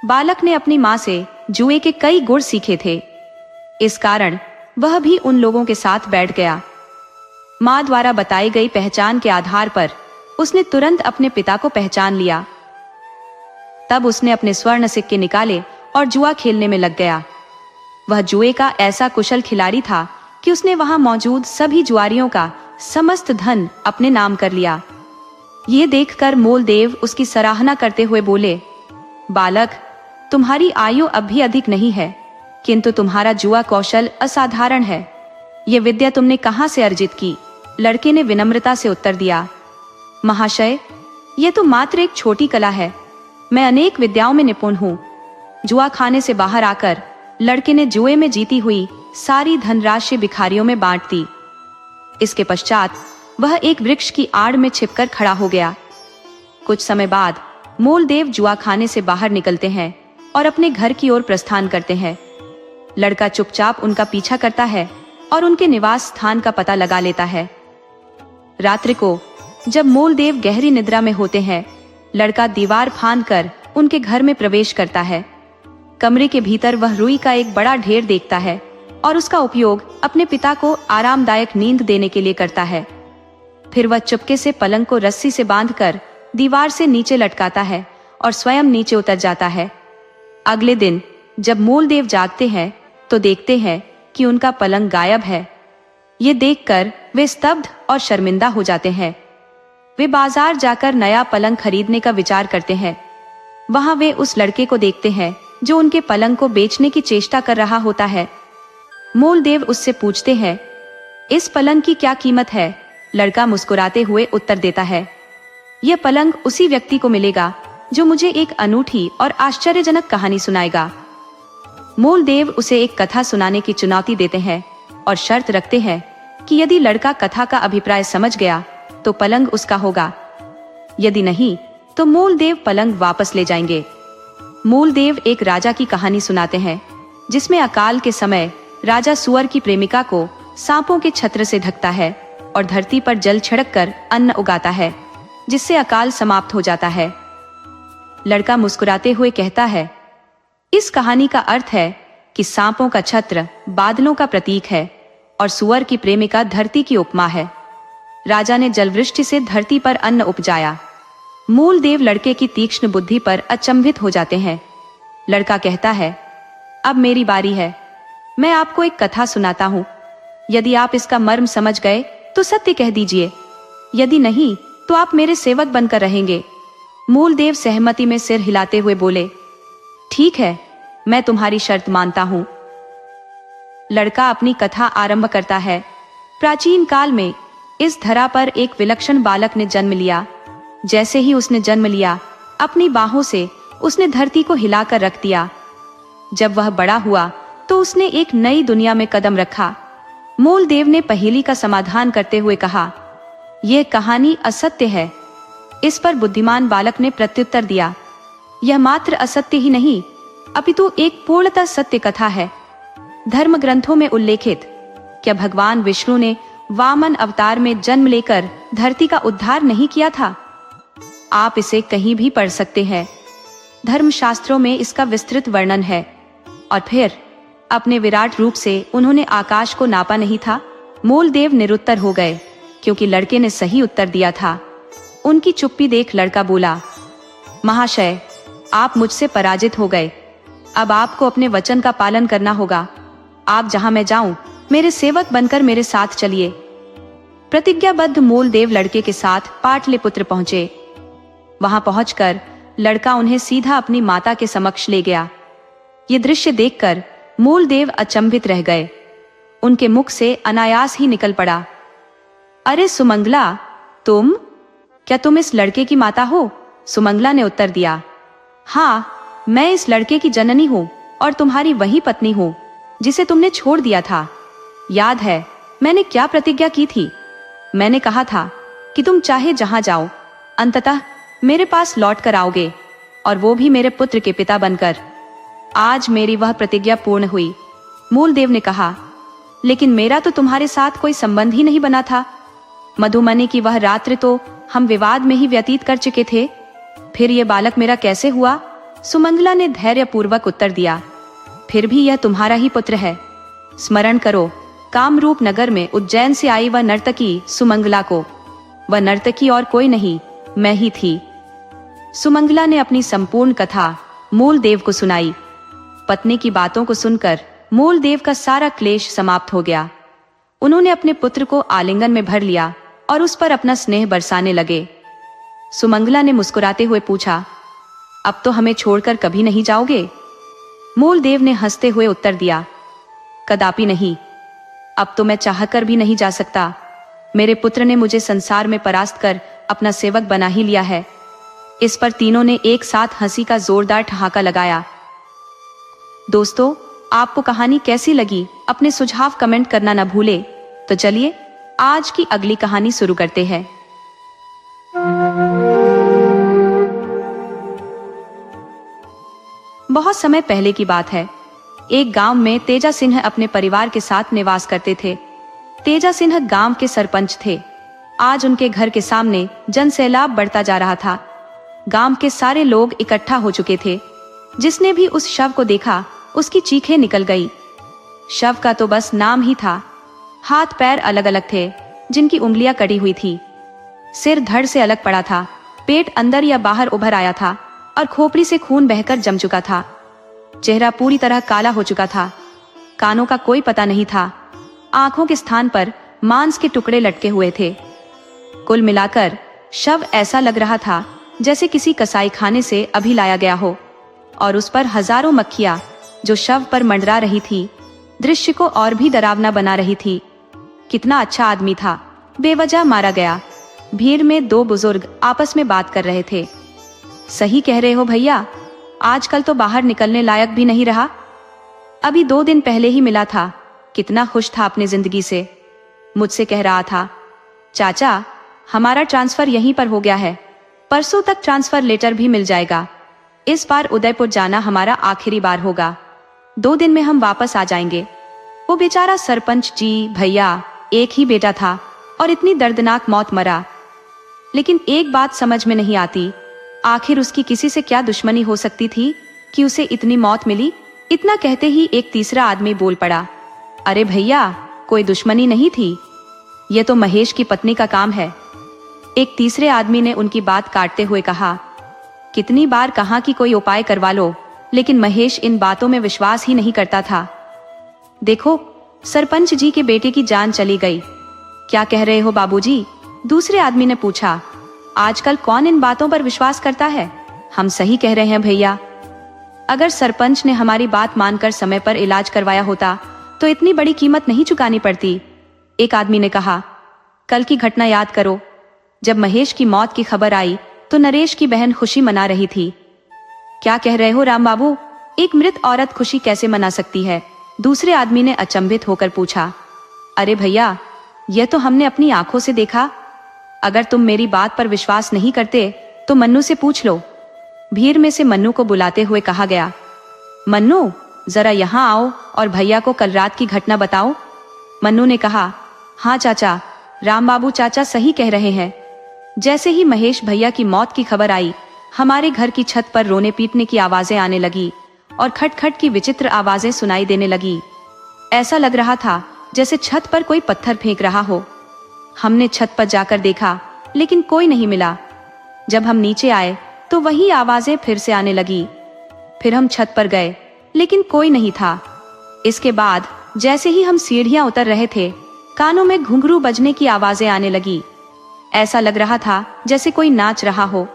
बालक ने अपनी माँ से जुए के कई गुण सीखे थे, इस कारण वह भी उन लोगों के साथ बैठ गया। माँ द्वारा बताई गई पहचान के आधार पर उसने तुरंत अपने पिता को पहचान लिया। तब उसने अपने स्वर्ण सिक्के निकाले और जुआ खेलने में लग गया। वह जुए का ऐसा कुशल खिलाड़ी था कि उसने वहां मौजूद सभी जुआरियों का समस्त धन अपने नाम कर लिया। ये देखकर मूलदेव उसकी सराहना करते हुए बोले, बालक, तुम्हारी आयु अब भी अधिक नहीं है, किंतु तुम्हारा जुआ कौशल असाधारण है। ये विद्या तुमने कहाँ से अर्जित की? लड़के ने विनम्रता से उत्तर दिया, महाशय, ये तो मात्र एक छोटी कला है। मैं अनेक विद्याओं में निपुण हूँ। जुआ खाने से बाहर आकर लड़के ने जुए में जीती हुई सारी धनराशि भिखारियों में बांट दी। इसके पश्चात वह एक वृक्ष की आड़ में छिपकर खड़ा हो गया। कुछ समय बाद मूलदेव जुआ खाने से बाहर निकलते हैं और अपने घर की ओर प्रस्थान करते हैं। लड़का चुपचाप उनका पीछा करता है और उनके निवास स्थान का पता लगा लेता है। रात्रि को जब मूलदेव गहरी निद्रा में होते हैं, लड़का दीवार फांदकर उनके घर में प्रवेश करता है। कमरे के भीतर वह रुई का एक बड़ा ढेर देखता है और उसका उपयोग अपने पिता को आरामदायक नींद देने के लिए करता है। फिर वह चुपके से पलंग को रस्सी से बांधकर दीवार से नीचे लटकाता है और स्वयं नीचे उतर जाता है। अगले दिन जब मूलदेव जागते हैं तो देखते हैं कि उनका पलंग गायब है। ये देखकर वे स्तब्ध और शर्मिंदा हो जाते हैं। वे बाजार जाकर नया पलंग खरीदने का विचार करते हैं। वहां वे उस लड़के को देखते हैं जो उनके पलंग को बेचने की चेष्टा कर रहा होता है। मूलदेव उससे पूछते हैं, इस पलंग की क्या कीमत है? लड़का मुस्कुराते हुए उत्तर देता है, यह पलंग उसी व्यक्ति को मिलेगा जो मुझे एक अनूठी और आश्चर्यजनक कहानी सुनाएगा। मूलदेव उसे एक कथा सुनाने की चुनौती देते हैं और शर्त रखते हैं कि यदि लड़का कथा का अभिप्राय समझ गया तो पलंग उसका होगा, यदि नहीं तो मूलदेव पलंग वापस ले जाएंगे। मूलदेव एक राजा की कहानी सुनाते हैं जिसमें अकाल के समय राजा सुअर की प्रेमिका को सांपों के छत्र से ढकता है और धरती पर जल छिड़क कर अन्न उगाता है, जिससे अकाल समाप्त हो जाता है। लड़का मुस्कुराते हुए कहता है, इस कहानी का अर्थ है कि सांपों का छत्र बादलों का प्रतीक है और सुअर की प्रेमिका धरती की उपमा है। राजा ने जलवृष्टि से धरती पर अन्न उपजाया। मूलदेव लड़के की तीक्ष्ण बुद्धि पर अचंभित हो जाते हैं। लड़का कहता है, अब मेरी बारी है। मैं आपको एक कथा सुनाता हूँ। यदि आप इसका मर्म समझ गए तो सत्य कह दीजिए, यदि नहीं तो आप मेरे सेवक बनकर रहेंगे। मूलदेव सहमति में सिर हिलाते हुए बोले, ठीक है, मैं तुम्हारी शर्त मानता हूं। लड़का अपनी कथा आरंभ करता है। प्राचीन काल में इस धरा पर एक विलक्षण बालक ने जन्म लिया। जैसे ही उसने जन्म लिया, अपनी बाहों से उसने धरती को हिलाकर रख दिया। जब वह बड़ा हुआ तो उसने एक नई दुनिया में कदम रखा। मूलदेव ने पहेली का समाधान करते हुए कहा, यह कहानी असत्य है। इस पर बुद्धिमान बालक ने प्रत्युत्तर दिया, यह मात्र असत्य ही नहीं अपितु एक पूर्णतः सत्य कथा है। धर्म ग्रंथों में उल्लेखित क्या भगवान विष्णु ने वामन अवतार में जन्म लेकर धरती का उद्धार नहीं किया था? आप इसे कहीं भी पढ़ सकते हैं। धर्मशास्त्रों में इसका विस्तृत वर्णन है। और फिर अपने विराट रूप से उन्होंने आकाश को नापा नहीं था? मूलदेव निरुत्तर हो गए क्योंकि लड़के ने सही उत्तर दिया था। उनकी चुप्पी देख लड़का बोला, महाशय, आप मुझसे पराजित हो गए। अब आपको अपने वचन का पालन करना होगा। आप जहां मैं जाऊं, मेरे सेवक बनकर मेरे साथ चलिए। प्रतिज्ञाबद्ध मूलदेव लड़के के साथ पाटलिपुत्र पहुंचे। वहां पहुंचकर लड़का उन्हें सीधा अपनी माता के समक्ष ले गया। ये दृश्य देखकर मूलदेव अचंभित रह गए। उनके मुख से अनायास ही निकल पड़ा, अरे सुमंगला, क्या तुम इस लड़के की माता हो? सुमंगला ने उत्तर दिया, हाँ, मैं इस लड़के की जननी हूँ और तुम्हारी वही पत्नी हूँ जिसे तुमने छोड़ दिया था। याद है मैंने क्या प्रतिज्ञा की थी? मैंने कहा था कि तुम चाहे जहां जाओ, अंततः मेरे पास लौट कर आओगे, और वो भी मेरे पुत्र के पिता बनकर। आज मेरी वह प्रतिज्ञा पूर्ण हुई। मूलदेव ने कहा, लेकिन मेरा तो तुम्हारे साथ कोई संबंध ही नहीं बना था। मधुमनी की वह रात्रि तो हम विवाद में ही व्यतीत कर चुके थे। फिर यह बालक मेरा कैसे हुआ? सुमंगला ने धैर्यपूर्वक उत्तर दिया, फिर भी यह तुम्हारा ही पुत्र है। स्मरण करो, कामरूप नगर में उज्जैन से आई वह नर्तकी सुमंगला को। वह नर्तकी और कोई नहीं, मैं ही थी। सुमंगला ने अपनी संपूर्ण कथा मूलदेव को सुनाई। पत्नी की बातों को सुनकर मूलदेव का सारा क्लेश समाप्त हो गया। उन्होंने अपने पुत्र को आलिंगन में भर लिया और उस पर अपना स्नेह बरसाने लगे। सुमंगला ने मुस्कुराते हुए पूछा, अब तो हमें छोड़कर कभी नहीं जाओगे? मूलदेव ने हंसते हुए उत्तर दिया, कदापि नहीं। अब तो मैं चाहकर भी नहीं जा सकता। मेरे पुत्र ने मुझे संसार में परास्त कर अपना सेवक बना ही लिया है। इस पर तीनों ने एक साथ हंसी का जोरदार ठहाका लगाया। दोस्तों, आपको कहानी कैसी लगी? अपने सुझाव कमेंट करना न भूले। तो चलिए आज की अगली कहानी शुरू करते हैं। बहुत समय पहले की बात है। एक गांव में तेजा सिंह अपने परिवार के साथ निवास करते थे। तेजा सिंह गांव के सरपंच थे। आज उनके घर के सामने जनसैलाब बढ़ता जा रहा था। गांव के सारे लोग इकट्ठा हो चुके थे। जिसने भी उस शव को देखा, उसकी चीखें निकल गई। शव का तो बस नाम ही था। हाथ पैर अलग अलग थे, जिनकी उंगलियां कटी हुई थी। सिर धड़ से अलग पड़ा था, पेट अंदर या बाहर उभर आया था और खोपड़ी से खून बहकर जम चुका था। चेहरा पूरी तरह काला हो चुका था। कानों का कोई पता नहीं था। आंखों के स्थान पर मांस के टुकड़े लटके हुए थे। कुल मिलाकर शव ऐसा लग रहा था जैसे किसी कसाई खाने से अभी लाया गया हो, और उस पर हजारों मक्खियां जो शव पर मंडरा रही थी, दृश्य को और भी डरावना बना रही थी। कितना अच्छा आदमी था, बेवजह मारा गया। भीड़ में दो बुजुर्ग आपस में बात कर रहे थे। सही कह रहे हो भैया, आजकल तो बाहर निकलने लायक भी नहीं रहा। अभी 2 दिन पहले ही मिला था, कितना खुश था अपनी जिंदगी से। मुझसे कह रहा था, चाचा हमारा ट्रांसफर यहीं पर हो गया है, परसों तक ट्रांसफर लेटर भी मिल जाएगा। इस बार उदयपुर जाना हमारा आखिरी बार होगा। 2 दिन में हम वापस आ जाएंगे। वो बेचारा सरपंच जी, भैया एक ही बेटा था और इतनी दर्दनाक मौत मरा। लेकिन एक बात समझ में नहीं आती, आखिर उसकी किसी से क्या दुश्मनी हो सकती थी कि उसे इतनी मौत मिली? इतना कहते ही एक तीसरा आदमी बोल पड़ा, अरे भैया, कोई दुश्मनी नहीं थी, ये तो महेश की पत्नी का काम है। एक तीसरे आदमी ने उनकी बात काटते हुए कहा, कितनी बार कहा कि कोई उपाय करवा लो, लेकिन महेश इन बातों में विश्वास ही नहीं करता था। देखो, सरपंच जी के बेटे की जान चली गई। क्या कह रहे हो बाबूजी? दूसरे आदमी ने पूछा। आजकल कौन इन बातों पर विश्वास करता है? हम सही कह रहे हैं भैया। अगर सरपंच ने हमारी बात मानकर समय पर इलाज करवाया होता तो इतनी बड़ी कीमत नहीं चुकानी पड़ती। एक आदमी ने कहा, कल की घटना याद करो। जब महेश की मौत की खबर आई तो नरेश की बहन खुशी मना रही थी। क्या कह रहे हो राम बाबू? एक मृत औरत खुशी कैसे मना सकती है? दूसरे आदमी ने अचंभित होकर पूछा। अरे भैया, यह तो हमने अपनी आंखों से देखा। अगर तुम मेरी बात पर विश्वास नहीं करते तो मन्नू से पूछ लो। भीड़ में से मन्नू को बुलाते हुए कहा गया, मन्नू, जरा यहाँ आओ और भैया को कल रात की घटना बताओ। मन्नू ने कहा, हाँ चाचा, राम बाबू चाचा सही कह रहे हैं। जैसे ही महेश भैया की मौत की खबर आई, हमारे घर की छत पर रोने पीटने की आवाजें आने लगी और खटखट की विचित्र आवाजें सुनाई देने लगी। ऐसा लग रहा था जैसे छत पर कोई पत्थर फेंक रहा हो। हमने छत पर जाकर देखा, लेकिन कोई नहीं मिला। जब हम नीचे आए तो वही आवाजें फिर से आने लगी। फिर हम छत पर गए, लेकिन कोई नहीं था। इसके बाद जैसे ही हम सीढ़ियां उतर रहे थे, कानों में घुंघरू बजने की आवाजें आने लगी। ऐसा लग रहा था जैसे कोई नाच रहा हो।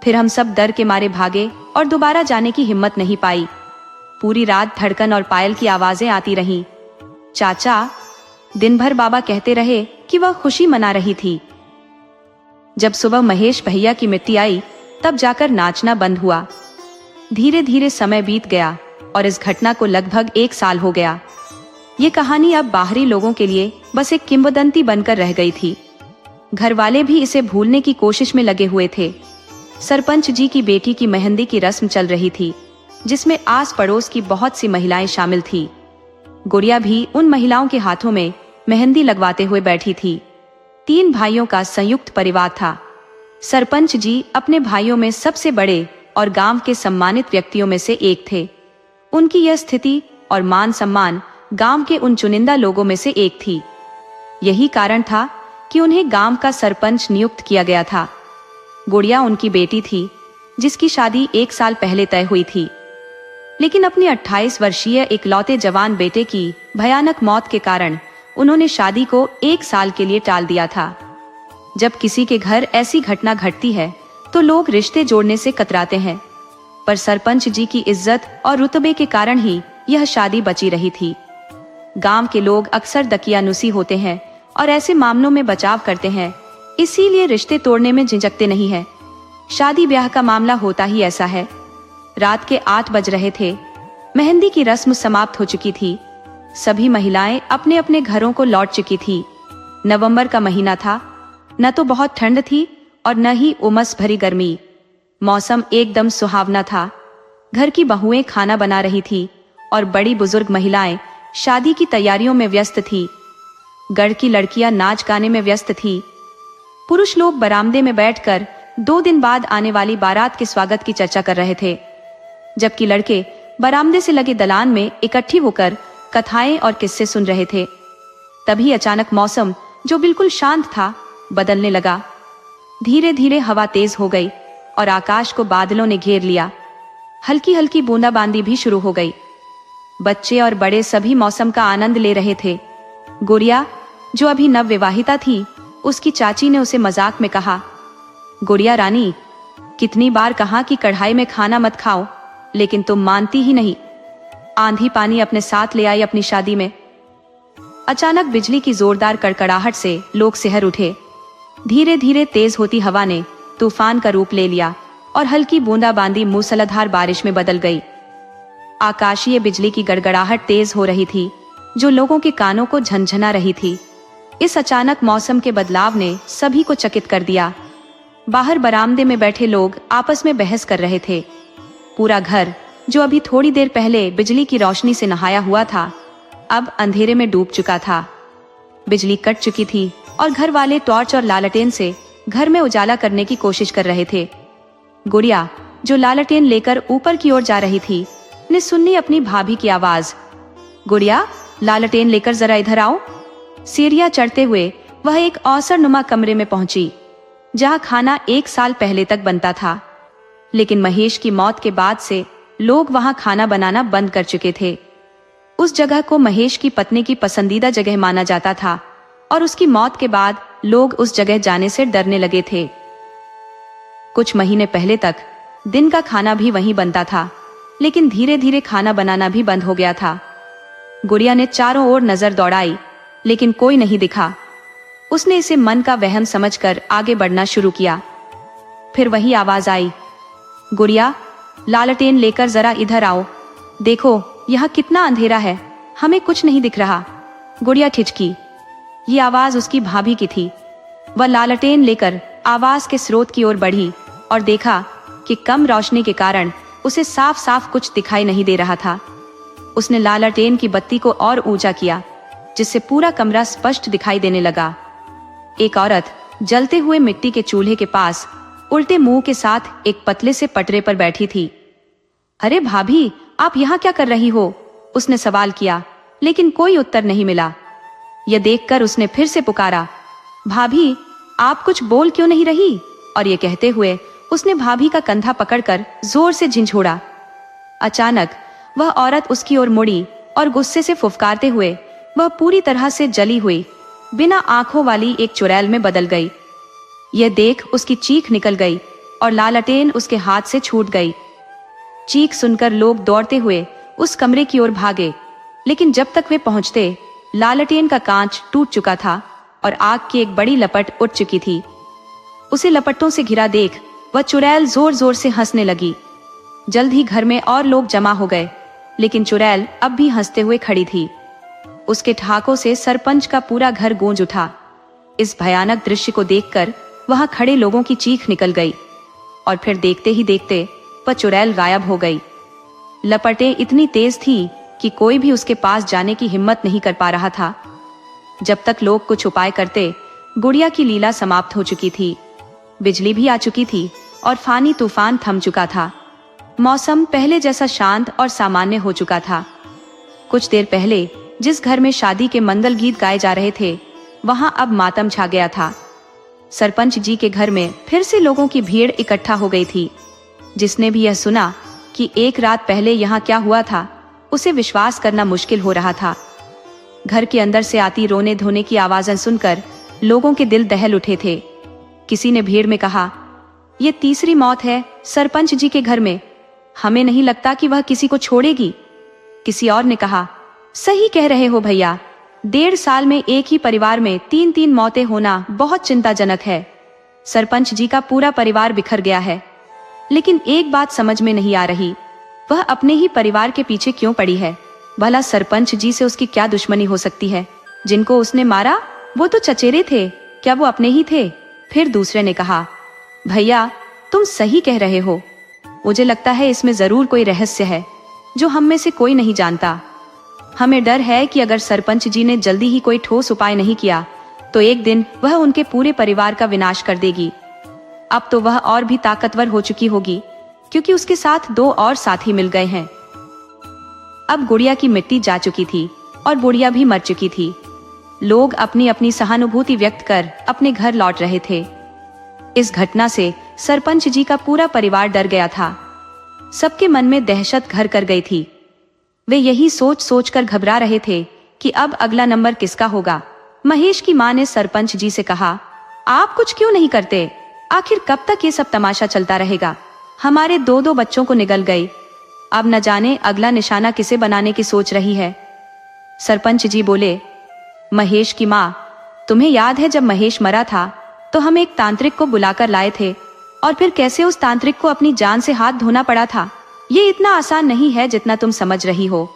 फिर हम सब डर के मारे भागे और दोबारा जाने की हिम्मत नहीं पाई। पूरी रात धड़कन और पायल की आवाजें आती रहीं। चाचा, दिन भर बाबा कहते रहे कि वह खुशी मना रही थी। जब सुबह महेश भैया की मिट्टी आई, तब जाकर नाचना बंद हुआ। धीरे धीरे समय बीत गया और इस घटना को लगभग 1 साल हो गया। ये कहानी अब बाहरी लोगों के लिए बस एक किंवदंती बनकर रह गई थी। घर वाले भी इसे भूलने की कोशिश में लगे हुए थे। सरपंच जी की बेटी की मेहंदी की रस्म चल रही थी, जिसमें आस पड़ोस की बहुत सी महिलाएं शामिल थी। गुड़िया भी उन महिलाओं के हाथों में मेहंदी लगवाते हुए बैठी थी। 3 भाइयों का संयुक्त परिवार था। सरपंच जी अपने भाइयों में सबसे बड़े और गांव के सम्मानित व्यक्तियों में से एक थे। उनकी यह स्थिति और मान सम्मान गांव के उन चुनिंदा लोगों में से एक थी। यही कारण था कि उन्हें गांव का सरपंच नियुक्त किया गया था। गुड़िया उनकी बेटी थी, जिसकी शादी 1 साल पहले तय हुई थी, लेकिन अपने 28 वर्षीय इकलौते जवान बेटे की भयानक मौत के कारण उन्होंने शादी को 1 साल के लिए टाल दिया था। जब किसी के घर ऐसी घटना घटती है तो लोग रिश्ते जोड़ने से कतराते हैं, पर सरपंच जी की इज्जत और रुतबे के कारण ही यह शादी बची रही थी। गांव के लोग अक्सर दकियानुसी होते हैं और ऐसे मामलों में बचाव करते हैं, इसीलिए रिश्ते तोड़ने में झिझकते नहीं है। शादी ब्याह का मामला होता ही ऐसा है। रात के 8 बज रहे थे। मेहंदी की रस्म समाप्त हो चुकी थी। सभी महिलाएं अपने अपने घरों को लौट चुकी थी। नवंबर का महीना था। न तो बहुत ठंड थी और न ही उमस भरी गर्मी। मौसम एकदम सुहावना था। घर की बहुएं खाना बना रही थी और बड़ी बुजुर्ग महिलाएं शादी की तैयारियों में व्यस्त थी। गढ़ की लड़कियां नाच गाने में व्यस्त थी। पुरुष लोग बरामदे में बैठकर 2 दिन बाद आने वाली बारात के स्वागत की चर्चा कर रहे थे, जबकि लड़के बरामदे से लगे दलान में इकट्ठी होकर कथाएं और किस्से सुन रहे थे। तभी अचानक मौसम, जो बिल्कुल शांत था, बदलने लगा। धीरे धीरे हवा तेज हो गई और आकाश को बादलों ने घेर लिया। हल्की हल्की बूंदाबांदी भी शुरू हो गई। बच्चे और बड़े सभी मौसम का आनंद ले रहे थे। गुड़िया, जो अभी नवविवाहिता थी, उसकी चाची ने उसे मजाक में कहा, गुड़िया रानी, कितनी बार कहा कि कढ़ाई में खाना मत खाओ, लेकिन तुम मानती ही नहीं। आंधी पानी अपने साथ ले आई अपनी शादी में। अचानक बिजली की जोरदार कड़कड़ाहट से लोग सिहर उठे। धीरे धीरे तेज होती हवा ने तूफान का रूप ले लिया और हल्की बूंदाबांदी मूसलाधार बारिश में बदल गई। आकाशीय बिजली की गड़गड़ाहट तेज हो रही थी, जो लोगों के कानों को झनझना रही थी। इस अचानक मौसम के बदलाव ने सभी को चकित कर दिया। बाहर बरामदे में बैठे लोग आपस में बहस कर रहे थे। पूरा घर, जो अभी थोड़ी देर पहले बिजली की रोशनी से नहाया हुआ था, अब अंधेरे में डूब चुका था। बिजली कट चुकी थी और घर वाले टॉर्च और लालटेन से घर में उजाला करने की कोशिश कर रहे थे। गुड़िया, जो लालटेन लेकर ऊपर की ओर जा रही थी, ने सुनी अपनी भाभी की आवाज, गुड़िया लालटेन लेकर जरा इधर आओ। सीढ़ियां चढ़ते हुए वह एक अवसरनुमा कमरे में पहुंची, जहां खाना 1 साल पहले तक बनता था। लेकिन महेश की मौत के बाद से लोग वहां खाना बनाना बंद कर चुके थे। उस जगह को महेश की पत्नी की पसंदीदा जगह माना जाता था और उसकी मौत के बाद लोग उस जगह जाने से डरने लगे थे। कुछ महीने पहले तक दिन का खाना भी वहीं बनता था, लेकिन धीरे धीरे खाना बनाना भी बंद हो गया था। गुड़िया ने चारों ओर नजर दौड़ाई, लेकिन कोई नहीं दिखा। उसने इसे मन का वहम समझकर आगे बढ़ना शुरू किया। फिर वही आवाज आई, गुड़िया लालटेन लेकर जरा इधर आओ। देखो यहाँ कितना अंधेरा है, हमें कुछ नहीं दिख रहा। गुड़िया ठिठकी। ये आवाज उसकी भाभी की थी। वह लालटेन लेकर आवाज के स्रोत की ओर बढ़ी और देखा कि कम रोशनी के कारण उसे साफ साफ कुछ दिखाई नहीं दे रहा था। उसने लालटेन की बत्ती को और ऊंचा किया, जिससे पूरा कमरा स्पष्ट दिखाई देने लगा। एक औरत जलते हुए मिट्टी के चूल्हे के पास उल्टे मुंह के साथ एक पतले से पटरे पर बैठी थी। अरे भाभी, आप यहाँ क्या कर रही हो? उसने सवाल किया, लेकिन कोई उत्तर नहीं मिला। यह देखकर उसने फिर से पुकारा, भाभी आप कुछ बोल क्यों नहीं रही? और ये कहते हुए उसने भाभी का कंधा पकड़कर जोर से झिंझोड़ा। अचानक वह औरत उसकी ओर मुड़ी और गुस्से से फुफकारते हुए वह पूरी तरह से जली हुई बिना आंखों वाली एक चुड़ैल में बदल गई। यह देख उसकी चीख निकल गई और लालटेन उसके हाथ से छूट गई। चीख सुनकर लोग दौड़ते हुए उस कमरे की ओर भागे, लेकिन जब तक वे पहुंचते लालटेन का कांच टूट चुका था और आग की एक बड़ी लपट उठ चुकी थी। उसे लपटों से घिरा देख वह चुड़ैल जोर जोर से हंसने लगी। जल्द ही घर में और लोग जमा हो गए, लेकिन चुड़ैल अब भी हंसते हुए खड़ी थी। उसके ठहाकों से सरपंच का पूरा घर गूंज उठा। इस भयानक दृश्य को देखकर वहां खड़े लोगों की चीख निकल गई और फिर देखते ही देखते वह चुड़ैल गायब हो गई। लपटें इतनी तेज थी कि कोई भी उसके पास जाने की हिम्मत नहीं कर पा रहा था। जब तक लोग कुछ उपाय करते, गुड़िया की लीला समाप्त हो चुकी थी। बिजली भी आ चुकी थी और फानी तूफान थम चुका था। मौसम पहले जैसा शांत और सामान्य हो चुका था। कुछ देर पहले जिस घर में शादी के मंगल गीत गाए जा रहे थे, वहां अब मातम छा गया था। सरपंच जी के घर में फिर से लोगों की भीड़ इकट्ठा हो गई थी। जिसने भी यह सुना कि एक रात पहले यहाँ क्या हुआ था, उसे विश्वास करना मुश्किल हो रहा था। घर के अंदर से आती रोने धोने की आवाजें सुनकर लोगों के दिल दहल उठे थे। किसी ने भीड़ में कहा, ये तीसरी मौत है सरपंच जी के घर में, हमें नहीं लगता कि वह किसी को छोड़ेगी। किसी और ने कहा, सही कह रहे हो भैया, 1.5 साल में एक ही परिवार में 3-3 मौतें होना बहुत चिंताजनक है। सरपंच जी का पूरा परिवार बिखर गया है। लेकिन एक बात समझ में नहीं आ रही, वह अपने ही परिवार के पीछे क्यों पड़ी है? भला सरपंच जी से उसकी क्या दुश्मनी हो सकती है? जिनको उसने मारा वो तो चचेरे थे, क्या वो अपने ही थे? फिर दूसरे ने कहा, भैया तुम सही कह रहे हो, मुझे लगता है इसमें जरूर कोई रहस्य है जो हम में से कोई नहीं जानता। हमें डर है कि अगर सरपंच जी ने जल्दी ही कोई ठोस उपाय नहीं किया तो एक दिन वह उनके पूरे परिवार का विनाश कर देगी। अब तो वह और भी ताकतवर हो चुकी होगी, क्योंकि उसके साथ 2 और साथी मिल गए हैं। अब गुड़िया की मिट्टी जा चुकी थी और बुढ़िया भी मर चुकी थी। लोग अपनी अपनी सहानुभूति व्यक्त कर अपने घर लौट रहे थे। इस घटना से सरपंच जी का पूरा परिवार डर गया था। सबके मन में दहशत घर कर गई थी। वे यही सोच सोच कर घबरा रहे थे कि अब अगला नंबर किसका होगा। महेश की मां ने सरपंच जी से कहा, आप कुछ क्यों नहीं करते? आखिर कब तक ये सब तमाशा चलता रहेगा? हमारे 2-2 बच्चों को निगल गई, अब न जाने अगला निशाना किसे बनाने की सोच रही है। सरपंच जी बोले, महेश की मां, तुम्हें याद है जब महेश मरा था तो हम एक तांत्रिक को बुलाकर लाए थे और फिर कैसे उस तांत्रिक को अपनी जान से हाथ धोना पड़ा था। ये इतना आसान नहीं है जितना तुम समझ रही हो।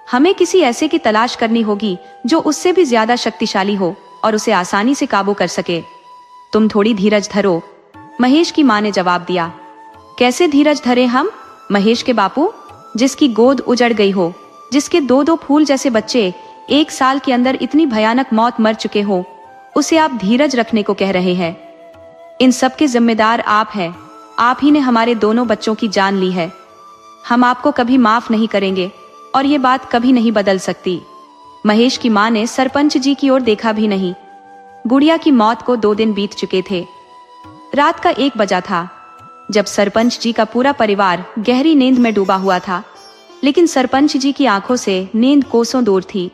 हमें किसी ऐसे की तलाश करनी होगी जो उससे भी ज्यादा शक्तिशाली हो और उसे आसानी से काबू कर सके। तुम थोड़ी धीरज धरो, महेश की मां ने जवाब दिया। कैसे धीरज धरे हम? महेश के बापू, जिसकी गोद उजड़ गई हो, जिसके 2-2 फूल जैसे बच्चे 1 साल के अंदर इतनी भयानक मौत मर चुके हो, उसे आप धीरज रखने को कह रहे हैं? इन सब के जिम्मेदार आप हैं। आप ही ने हमारे दोनों बच्चों की जान ली है। हम आपको कभी माफ नहीं करेंगे और ये बात कभी नहीं बदल सकती। महेश की मां ने सरपंच जी की ओर देखा भी नहीं। गुड़िया की मौत को 2 दिन बीत चुके थे। रात का 1 बजा था जब सरपंच जी का पूरा परिवार गहरी नींद में डूबा हुआ था, लेकिन सरपंच जी की आंखों से नींद कोसों दूर थी।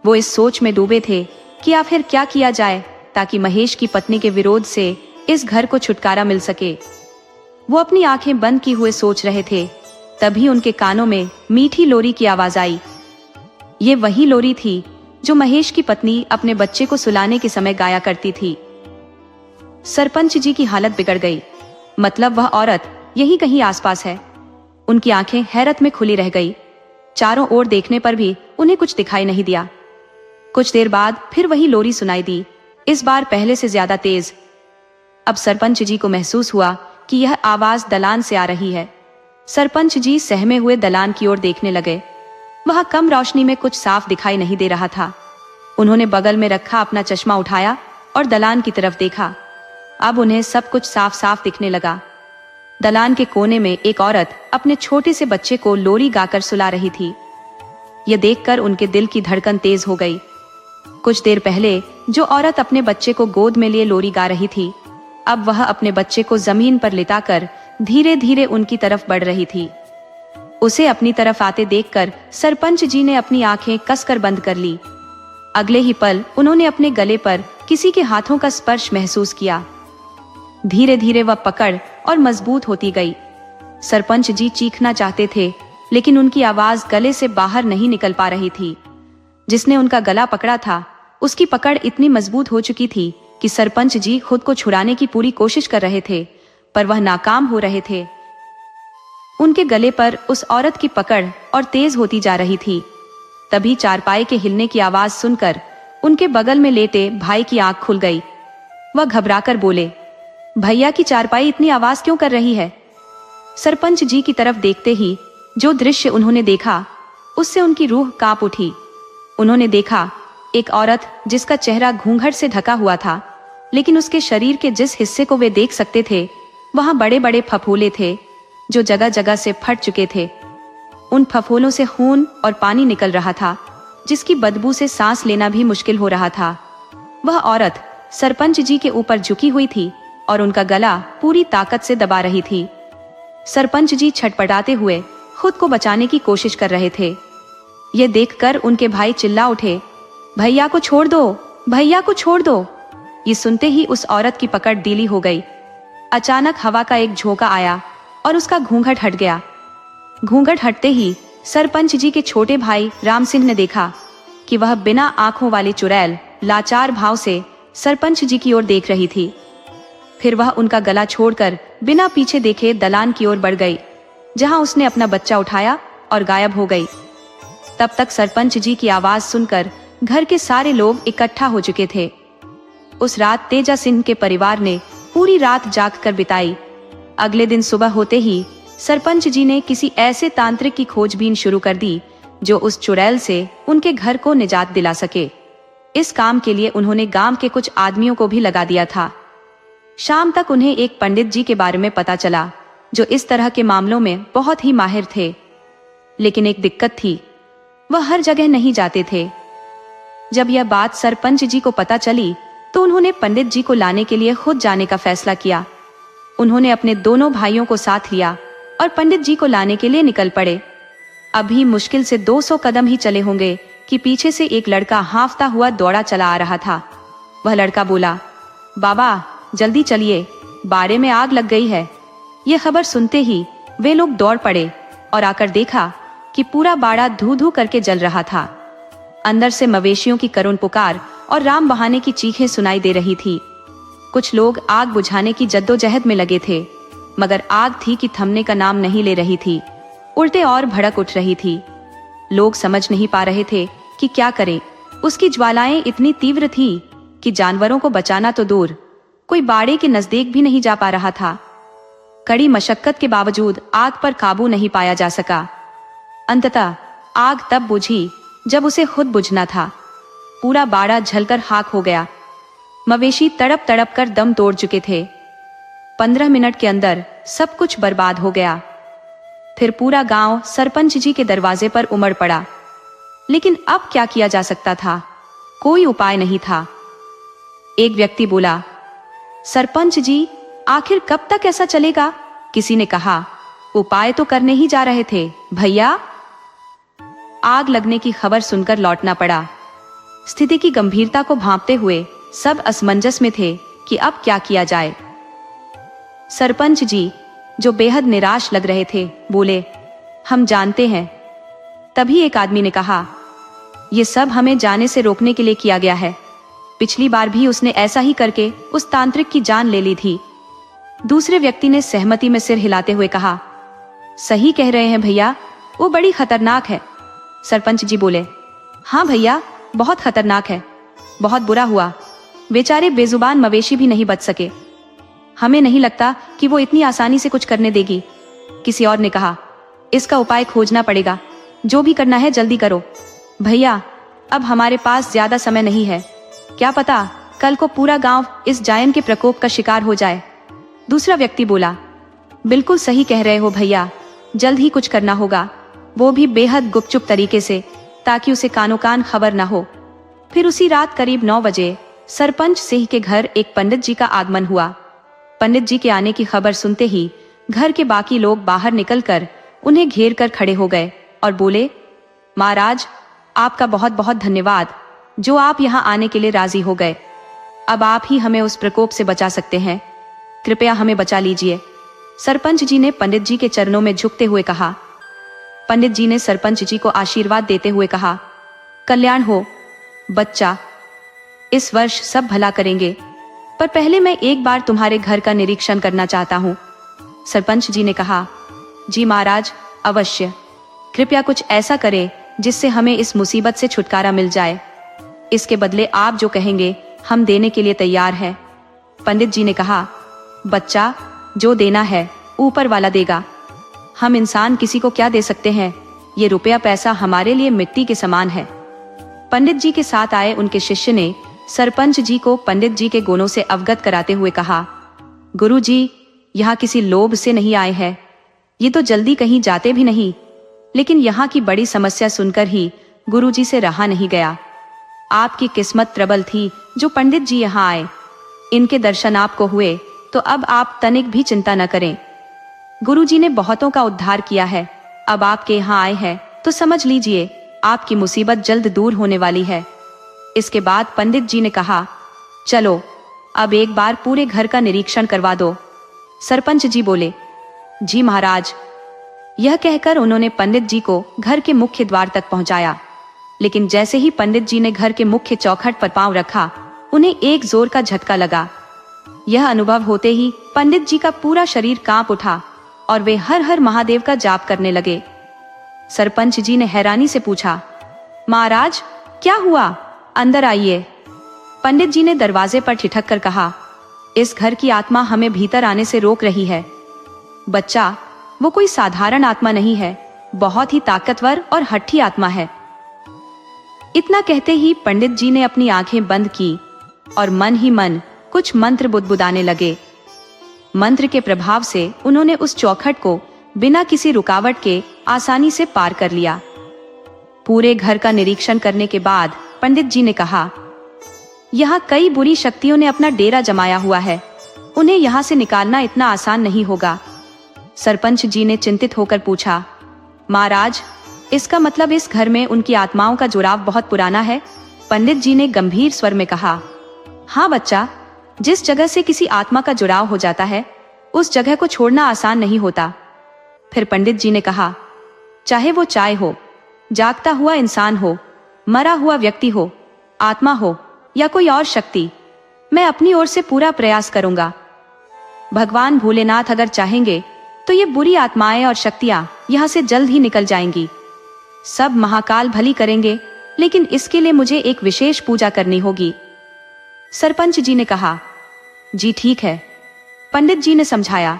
वो इस सोच में डूबे थे कि आखिर क्या किया जाए ताकि महेश की पत्नी के विरोध से इस घर को छुटकारा मिल सके। वो अपनी आंखें बंद किए हुए सोच रहे थे, तभी उनके कानों में मीठी लोरी की आवाज आई। ये वही लोरी थी जो महेश की पत्नी अपने बच्चे को सुलाने के समय गाया करती थी। सरपंच जी की हालत बिगड़ गई। मतलब वह औरत यहीं कहीं आसपास है। उनकी आंखें हैरत में खुली रह गई। चारों ओर देखने पर भी उन्हें कुछ दिखाई नहीं दिया। कुछ देर बाद फिर वही लोरी सुनाई दी, इस बार पहले से ज्यादा तेज। अब सरपंच जी को महसूस हुआ कि यह आवाज दलान से आ रही है। सरपंच जी सहमे हुए दलान की ओर देखने लगे। वहां कम रोशनी में कुछ साफ दिखाई नहीं दे रहा था। उन्होंने बगल में रखा अपना चश्मा उठाया और दलान की तरफ देखा। अब उन्हें सब कुछ साफ साफ दिखने लगा। दलान के कोने में एक औरत अपने छोटे से बच्चे को लोरी गाकर सुला रही थी। यह देखकर उनके दिल की धड़कन तेज हो गई। कुछ देर पहले जो औरत अपने बच्चे को गोद में लिए लोरी गा रही थी, अब वह अपने बच्चे को जमीन पर लिटाकर धीरे धीरे उनकी तरफ बढ़ रही थी। उसे अपनी तरफ आते देखकर सरपंच जी ने अपनी आंखें कसकर बंद कर ली। अगले ही पल उन्होंने अपने गले पर किसी के हाथों का स्पर्श महसूस किया। धीरे धीरे वह पकड़ और मजबूत होती गई। सरपंच जी चीखना चाहते थे, लेकिन उनकी आवाज गले से बाहर नहीं निकल पा रही थी। जिसने उनका गला पकड़ा था, उसकी पकड़ इतनी मजबूत हो चुकी थी कि सरपंच जी खुद को छुड़ाने की पूरी कोशिश कर रहे थे, पर वह नाकाम हो रहे थे। उनके गले पर उस औरत की पकड़ और तेज होती जा रही थी। तभी चारपाई के हिलने की आवाज सुनकर उनके बगल में लेटे भाई की आंख खुल गई। वह घबराकर बोले, भैया की चारपाई इतनी आवाज क्यों कर रही है? सरपंच जी की तरफ देखते ही जो दृश्य उन्होंने देखा, उससे उनकी रूह कांप उठी। उन्होंने देखा एक औरत जिसका चेहरा घूंघट से ढका हुआ था, लेकिन उसके शरीर के जिस हिस्से को वे देख सकते थे, वहां बड़े बड़े फफोले थे जो जगह जगह से फट चुके थे। उन फफोलों से खून और पानी निकल रहा था, जिसकी बदबू से सांस लेना भी मुश्किल हो रहा था। वह औरत सरपंच जी के ऊपर झुकी हुई थी और उनका गला पूरी ताकत से दबा रही थी। सरपंच जी छटपटाते हुए खुद को बचाने की कोशिश कर रहे थे। यह देखकर उनके भाई चिल्ला उठे, भैया को छोड़ दो, भैया को छोड़ दो। ये सुनते ही उस औरत की पकड़ ढीली हो गई। अचानक हवा का एक झोंका आया और उसका घूंघट हट गया। घूंघट हटते ही सरपंच जी के छोटे भाई राम सिंह ने देखा कि वह बिना आंखों वाली चुड़ैल लाचार भाव से सरपंच जी की ओर देख रही थी। फिर वह उनका गला छोड़कर बिना पीछे देखे दलान की ओर बढ़ गई, जहां उसने अपना बच्चा उठाया और गायब हो गई। तब तक सरपंच जी की आवाज सुनकर घर के सारे लोग इकट्ठा हो चुके थे। उस रात तेजा सिंह के परिवार ने पूरी रात जागकर बिताई। अगले दिन सुबह होते ही सरपंच जी ने किसी ऐसे तांत्रिक की खोजबीन शुरू कर दी जो उस चुड़ैल से उनके घर को निजात दिला सके। इस काम के लिए उन्होंने गांव के कुछ आदमियों को भी लगा दिया था। शाम तक उन्हें एक पंडित जी के बारे में पता चला जो इस तरह के मामलों में बहुत ही माहिर थे। लेकिन एक दिक्कत थी, वह हर जगह नहीं जाते थे। जब यह बात सरपंच जी को पता चली तो उन्होंने पंडित जी को लाने के लिए खुद जाने का फैसला किया। उन्होंने अपने दोनों भाइयों को साथ लिया और पंडित जी को लाने के लिए निकल पड़े। अभी मुश्किल से 200 कदम ही चले होंगे कि पीछे से एक लड़का हांफता हुआ दौड़ा चला आ रहा था। वह लड़का बोला, बाबा जल्दी चलिए, बाड़े में आग लग गई है। यह खबर सुनते ही वे लोग दौड़ पड़े और आकर देखा कि पूरा बाड़ा धू धू करके जल रहा था। अंदर से मवेशियों की करुण पुकार और राम बहाने की चीखें सुनाई दे रही थी। कुछ लोग आग बुझाने की जद्दोजहद में लगे थे, मगर आग थी कि थमने का नाम नहीं ले रही थी, उल्टे और भड़क उठ रही थी। लोग समझ नहीं पा रहे थे कि क्या करें। उसकी ज्वालाएं इतनी तीव्र थी कि जानवरों को बचाना तो दूर, कोई बाड़े के नजदीक भी नहीं जा पा रहा था। कड़ी मशक्कत के बावजूद आग पर काबू नहीं पाया जा सका। अंततः आग तब बुझी जब उसे खुद बुझना था। पूरा बाड़ा जलकर खाक हो गया। मवेशी तड़प तड़प कर दम तोड़ चुके थे। 15 मिनट के अंदर सब कुछ बर्बाद हो गया। फिर पूरा गांव सरपंच जी के दरवाजे पर उमड़ पड़ा। लेकिन अब क्या किया जा सकता था? कोई उपाय नहीं था। एक व्यक्ति बोला, सरपंच जी, आखिर कब तक ऐसा चलेगा? किसी ने कहा, उपाय तो करने ही जा रहे थे भैया। आग लगने की खबर सुनकर लौटना पड़ा। स्थिति की गंभीरता को भांपते हुए सब असमंजस में थे कि अब क्या किया जाए। सरपंच जी, जो बेहद निराश लग रहे थे, बोले, हम जानते हैं। तभी एक आदमी ने कहा, ये सब हमें जाने से रोकने के लिए किया गया है। पिछली बार भी उसने ऐसा ही करके उस तांत्रिक की जान ले ली थी। दूसरे व्यक्ति ने सहमति में सिर हिलाते हुए कहा, सही कह रहे हैं भैया, वो बड़ी खतरनाक है। सरपंच जी बोले, हाँ भैया, बहुत खतरनाक है। बहुत बुरा हुआ, बेचारे बेजुबान मवेशी भी नहीं बच सके। हमें नहीं लगता कि वो इतनी आसानी से कुछ करने देगी। किसी और ने कहा, इसका उपाय खोजना पड़ेगा, जो भी करना है जल्दी करो। भैया, अब हमारे पास ज्यादा समय नहीं है, क्या पता कल को पूरा गांव इस जायन के प्रकोप का शिकार हो जाए। दूसरा व्यक्ति बोला, बिल्कुल सही कह रहे हो भैया, जल्द ही कुछ करना होगा, वो भी बेहद गुपचुप तरीके से, ताकि उसे कानो कान खबर न हो। फिर उसी रात करीब 9 बजे सरपंच सिंह के घर एक पंडित जी का आगमन हुआ। पंडित जी के आने की खबर सुनते ही घर के बाकी लोग बाहर निकलकर उन्हें घेर कर खड़े हो गए और बोले, महाराज, आपका बहुत बहुत धन्यवाद, जो आप यहाँ आने के लिए राजी हो गए। अब आप ही हमें उस प्रकोप से बचा सकते हैं, कृपया हमें बचा लीजिए। सरपंच जी ने पंडित जी के चरणों में झुकते हुए कहा। पंडित जी ने सरपंच जी को आशीर्वाद देते हुए कहा, कल्याण हो बच्चा, इस वर्ष सब भला करेंगे, पर पहले मैं एक बार तुम्हारे घर का निरीक्षण करना चाहता हूँ। सरपंच जी ने कहा, जी महाराज, अवश्य, कृपया कुछ ऐसा करें जिससे हमें इस मुसीबत से छुटकारा मिल जाए। इसके बदले आप जो कहेंगे हम देने के लिए तैयार हैं। पंडित जी ने कहा, बच्चा, जो देना है ऊपर वाला देगा। हम इंसान किसी को क्या दे सकते हैं, ये रुपया पैसा हमारे लिए मिट्टी के समान है। पंडित जी के साथ आए उनके शिष्य ने सरपंच जी को पंडित जी के गुणों से अवगत कराते हुए कहा, गुरु जी, यहाँ किसी लोभ से नहीं आए हैं, ये तो जल्दी कहीं जाते भी नहीं। लेकिन यहाँ की बड़ी समस्या सुनकर ही गुरु जी से रहा नहीं गया। आपकी किस्मत प्रबल थी जो पंडित जी यहाँ आए। इनके दर्शन आपको हुए तो अब आप तनिक भी चिंता न करें। गुरु जी ने बहुतों का उद्धार किया है, अब आपके यहाँ आए हैं तो समझ लीजिए आपकी मुसीबत जल्द दूर होने वाली है। इसके बाद पंडित जी ने कहा, चलो अब एक बार पूरे घर का निरीक्षण करवा दो। सरपंच जी बोले, जी महाराज। यह कहकर उन्होंने पंडित जी को घर के मुख्य द्वार तक पहुंचाया। लेकिन जैसे ही पंडित जी ने घर के मुख्य चौखट पर पांव रखा, उन्हें एक जोर का झटका लगा। यह अनुभव होते ही पंडित जी का पूरा शरीर कांप उठा और वे हर हर महादेव का जाप करने लगे। सरपंच जी ने हैरानी से पूछा, महाराज, क्या हुआ? अंदर आइए। पंडित जी ने दरवाजे पर ठिठक कर कहा, इस घर की आत्मा हमें भीतर आने से रोक रही है। बच्चा, वो कोई साधारण आत्मा नहीं है, बहुत ही ताकतवर और हठी आत्मा है। इतना कहते ही पंडित जी ने अपनी आंखें बंद की और मन ही मन कुछ मंत्र बुदबुदाने लगे। मंत्र के प्रभाव से उन्होंने उस चौखट को बिना किसी रुकावट के आसानी से पार कर लिया। पूरे घर का निरीक्षण करने के बाद पंडित जी ने कहा, यहाँ कई बुरी शक्तियों ने अपना डेरा जमाया हुआ है, उन्हें यहाँ से निकालना इतना आसान नहीं होगा। सरपंच जी ने चिंतित होकर पूछा, महाराज, इसका मतलब इस घर में उनकी आत्माओं का जुड़ाव बहुत पुराना है? पंडित जी ने गंभीर स्वर में कहा, हाँ बच्चा, जिस जगह से किसी आत्मा का जुड़ाव हो जाता है उस जगह को छोड़ना आसान नहीं होता। फिर पंडित जी ने कहा, चाहे वो चाय हो, जागता हुआ इंसान हो, मरा हुआ व्यक्ति हो, आत्मा हो या कोई और शक्ति, मैं अपनी ओर से पूरा प्रयास करूंगा। भगवान भोलेनाथ अगर चाहेंगे तो ये बुरी आत्माएं और शक्तियां यहाँ से जल्द ही निकल जाएंगी। सब महाकाल भली करेंगे, लेकिन इसके लिए मुझे एक विशेष पूजा करनी होगी। सरपंच जी ने कहा, जी ठीक है। पंडित जी ने समझाया,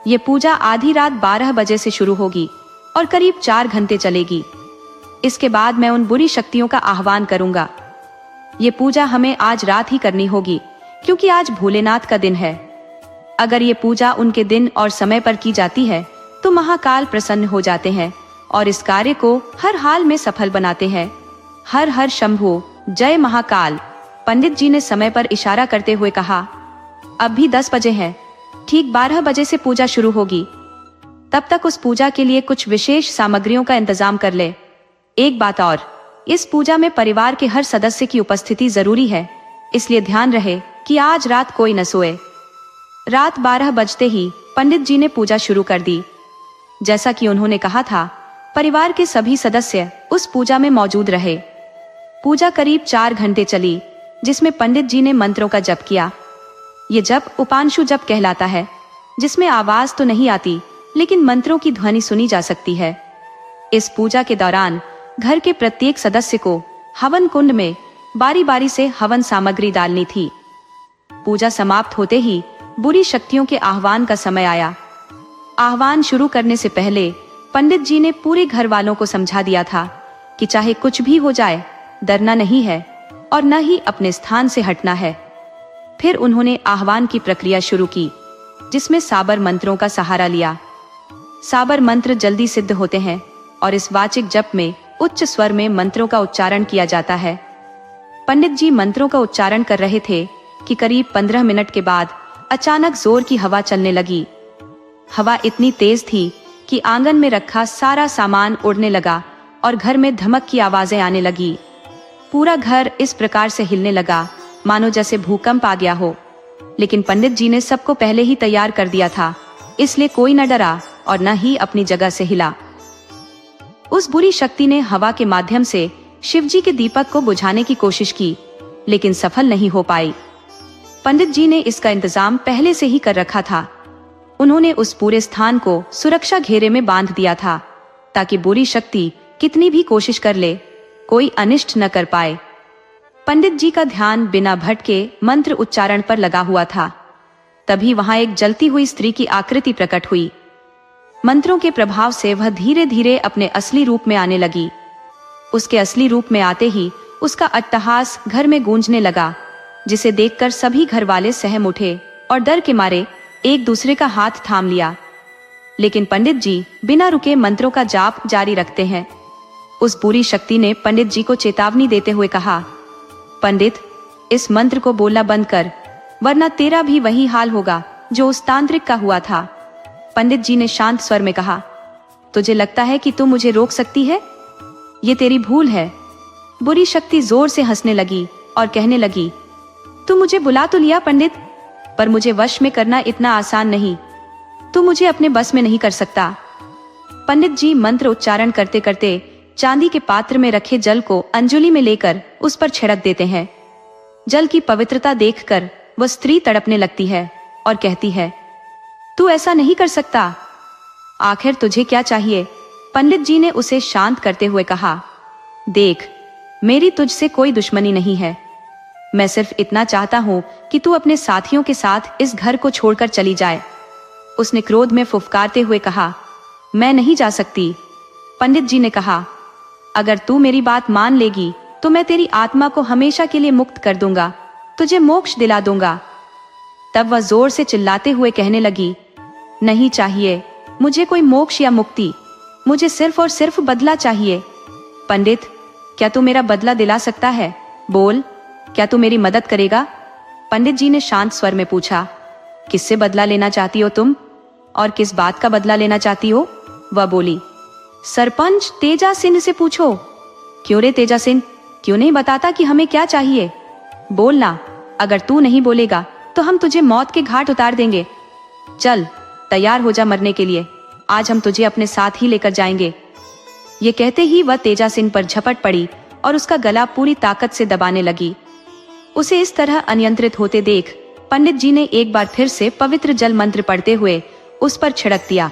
ये पूजा आधी रात 12 बजे से शुरू होगी और करीब 4 घंटे चलेगी। इसके बाद मैं उन बुरी शक्तियों का आह्वान करूंगा। ये पूजा हमें आज रात ही करनी होगी, क्योंकि आज भोलेनाथ का दिन है। अगर ये पूजा उनके दिन और समय पर की जाती है तो महाकाल प्रसन्न हो जाते हैं और इस कार्य को हर हाल में सफल बनाते हैं। हर हर शंभो, जय महाकाल। पंडित जी ने समय पर इशारा करते हुए कहा, अब भी 10 बजे हैं, ठीक 12 बजे से पूजा शुरू होगी। तब तक उस पूजा के लिए कुछ विशेष सामग्रियों का इंतजाम कर ले। एक बात और, इस पूजा में परिवार के हर सदस्य की उपस्थिति जरूरी है, इसलिए ध्यान रहे कि आज रात कोई न सोए। रात 12 बजते ही पंडित जी ने पूजा शुरू कर दी। जैसा कि उन्होंने कहा था, परिवार के सभी सदस्य उस पूजा में मौजूद रहे। पूजा करीब 4 घंटे चली, जिसमें पंडित जी ने मंत्रों का जप किया। ये जप उपांशु जप कहलाता है, जिसमें आवाज तो नहीं आती, लेकिन मंत्रों की ध्वनि सुनी जा सकती है। इस पूजा के दौरान घर के प्रत्येक सदस्य को हवन कुंड में बारी बारी से हवन सामग्री डालनी थी। पूजा समाप्त होते ही बुरी शक्तियों के आह्वान का समय आया। आह्वान शुरू करने से पहले पंडित जी ने पूरे घर वालों को समझा दिया था कि चाहे कुछ भी हो जाए, डरना नहीं है और न ही अपने स्थान से हटना है। फिर उन्होंने आह्वान की प्रक्रिया शुरू की, जिसमें साबर मंत्रों का सहारा लिया। साबर मंत्र जल्दी सिद्ध होते हैं और इस वाचिक जप में उच्च स्वर में मंत्रों का उच्चारण किया जाता है। पंडित जी मंत्रों का उच्चारण कर रहे थे कि करीब 15 मिनट के बाद अचानक जोर की हवा चलने लगी। हवा इतनी तेज थी कि आंगन में रखा सारा सामान उड़ने लगा और घर में धमक की आवाजें आने लगी। पूरा घर इस प्रकार से हिलने लगा मानो जैसे भूकंप आ गया हो। लेकिन पंडित जी ने सबको पहले ही तैयार कर दिया था, इसलिए कोई न डरा और न ही अपनी जगह से हिला। उस बुरी शक्ति ने हवा के माध्यम से शिवजी के दीपक को बुझाने की कोशिश की, लेकिन सफल नहीं हो पाई। पंडित जी ने इसका इंतजाम पहले से ही कर रखा था। उन्होंने उस पूरे स्थान को सुरक्षा घेरे में बांध दिया था, ताकि बुरी शक्ति कितनी भी कोशिश कर ले, कोई अनिष्ट न कर पाए। पंडित जी का ध्यान बिना भटके मंत्र उच्चारण पर लगा हुआ था। तभी वहां एक जलती हुई स्त्री की आकृति प्रकट हुई। मंत्रों के प्रभाव से वह धीरे धीरे अपने असली रूप में आने लगी। उसके असली रूप में आते ही उसका अट्टहास घर में गूंजने लगा, जिसे देखकर सभी घर वाले सहम उठे और डर के मारे एक दूसरे का हाथ थाम लिया। लेकिन पंडित जी बिना रुके मंत्रों का जाप जारी रखते हैं। उस बुरी शक्ति ने पंडित जी को चेतावनी देते हुए कहा, पंडित, इस मंत्र को बोलना बंद कर, वरना तेरा भी वही हाल होगा जो उस तांत्रिक का हुआ था। पंडित जी ने शांत स्वर में कहा, तुझे लगता है कि तू मुझे रोक सकती है? ये तेरी भूल है। बुरी शक्ति जोर से हंसने लगी और कहने लगी, तू मुझे बुला तो लिया पंडित, पर मुझे वश में करना इतना आसान नहीं। तू मुझे अपने बस में नहीं कर सकता। पंडित जी मंत्र उच्चारण करते करते चांदी के पात्र में रखे जल को अंजुलि में लेकर उस पर छिड़क देते हैं। जल की पवित्रता देखकर वह स्त्री तड़पने लगती है और कहती है, तू ऐसा नहीं कर सकता। आखिर तुझे क्या चाहिए? पंडित जी ने उसे शांत करते हुए कहा, देख, मेरी तुझसे कोई दुश्मनी नहीं है। मैं सिर्फ इतना चाहता हूं कि तू अपने साथियों के साथ इस घर को छोड़कर चली जाए। उसने क्रोध में फुफकारते हुए कहा, मैं नहीं जा सकती। पंडित जी ने कहा, अगर तू मेरी बात मान लेगी तो मैं तेरी आत्मा को हमेशा के लिए मुक्त कर दूंगा, तुझे मोक्ष दिला दूंगा। तब वह जोर से चिल्लाते हुए कहने लगी, नहीं चाहिए मुझे कोई मोक्ष या मुक्ति, मुझे सिर्फ और सिर्फ बदला चाहिए। पंडित, क्या तू मेरा बदला दिला सकता है? बोल, क्या तू मेरी मदद करेगा? पंडित जी ने शांत स्वर में पूछा, किससे बदला लेना चाहती हो तुम, और किस बात का बदला लेना चाहती हो? वह बोली, सरपंच तेजा सिंह से पूछो। क्यों रे तेजा सिंह, क्यों नहीं बताता कि हमें क्या चाहिए? बोलना, अगर तू नहीं बोलेगा तो हम तुझे मौत के घाट उतार देंगे। चल, तैयार हो जा मरने के लिए, आज हम तुझे अपने साथ ही लेकर जाएंगे। ये कहते ही वह तेजा सिंह पर झपट पड़ी और उसका गला पूरी ताकत से दबाने लगी। उसे इस तरह अनियंत्रित होते देख पंडित जी ने एक बार फिर से पवित्र जल मंत्र पढ़ते हुए उस पर छिड़क दिया।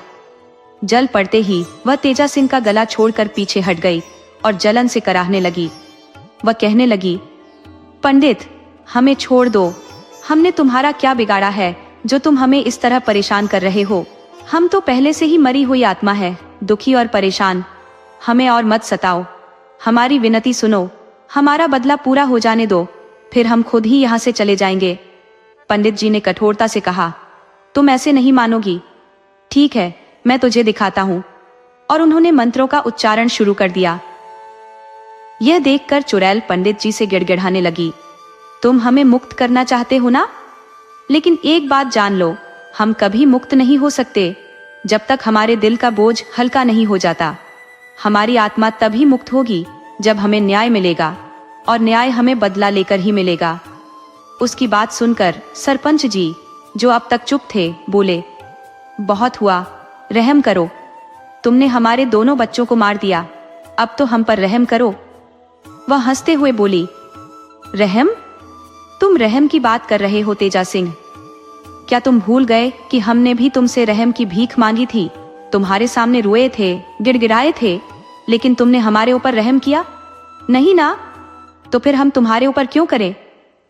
जल पड़ते ही वह तेजा सिंह का गला छोड़कर पीछे हट गई और जलन से कराहने लगी। वह कहने लगी, पंडित, हमें छोड़ दो, हमने तुम्हारा क्या बिगाड़ा है जो तुम हमें इस तरह परेशान कर रहे हो? हम तो पहले से ही मरी हुई आत्मा है, दुखी और परेशान। हमें और मत सताओ, हमारी विनती सुनो, हमारा बदला पूरा हो जाने दो, फिर हम खुद ही यहाँ से चले जाएंगे। पंडित जी ने कठोरता से कहा, तुम ऐसे नहीं मानोगी। ठीक है, मैं तुझे दिखाता हूँ। और उन्होंने मंत्रों का उच्चारण शुरू कर दिया। यह देखकर चुड़ैल पंडित जी से गिड़गिड़ाने लगी, तुम हमें मुक्त करना चाहते हो ना? लेकिन एक बात जान लो, हम कभी मुक्त नहीं हो सकते जब तक हमारे दिल का बोझ हल्का नहीं हो जाता। हमारी आत्मा तभी मुक्त होगी जब हमें न्याय मिलेगा, और न्याय हमें बदला लेकर ही मिलेगा। उसकी बात सुनकर सरपंच जी, जो अब तक चुप थे, बोले, बहुत हुआ, रहम करो। तुमने हमारे दोनों बच्चों को मार दिया, अब तो हम पर रहम करो। वह हंसते हुए बोली, रहम? तुम रहम की बात कर रहे हो तेजा सिंह? क्या तुम भूल गए कि हमने भी तुमसे रहम की भीख मांगी थी? तुम्हारे सामने रोए थे, गिड़गिड़ाए थे, लेकिन तुमने हमारे ऊपर रहम किया नहीं ना? तो फिर हम तुम्हारे ऊपर क्यों करें?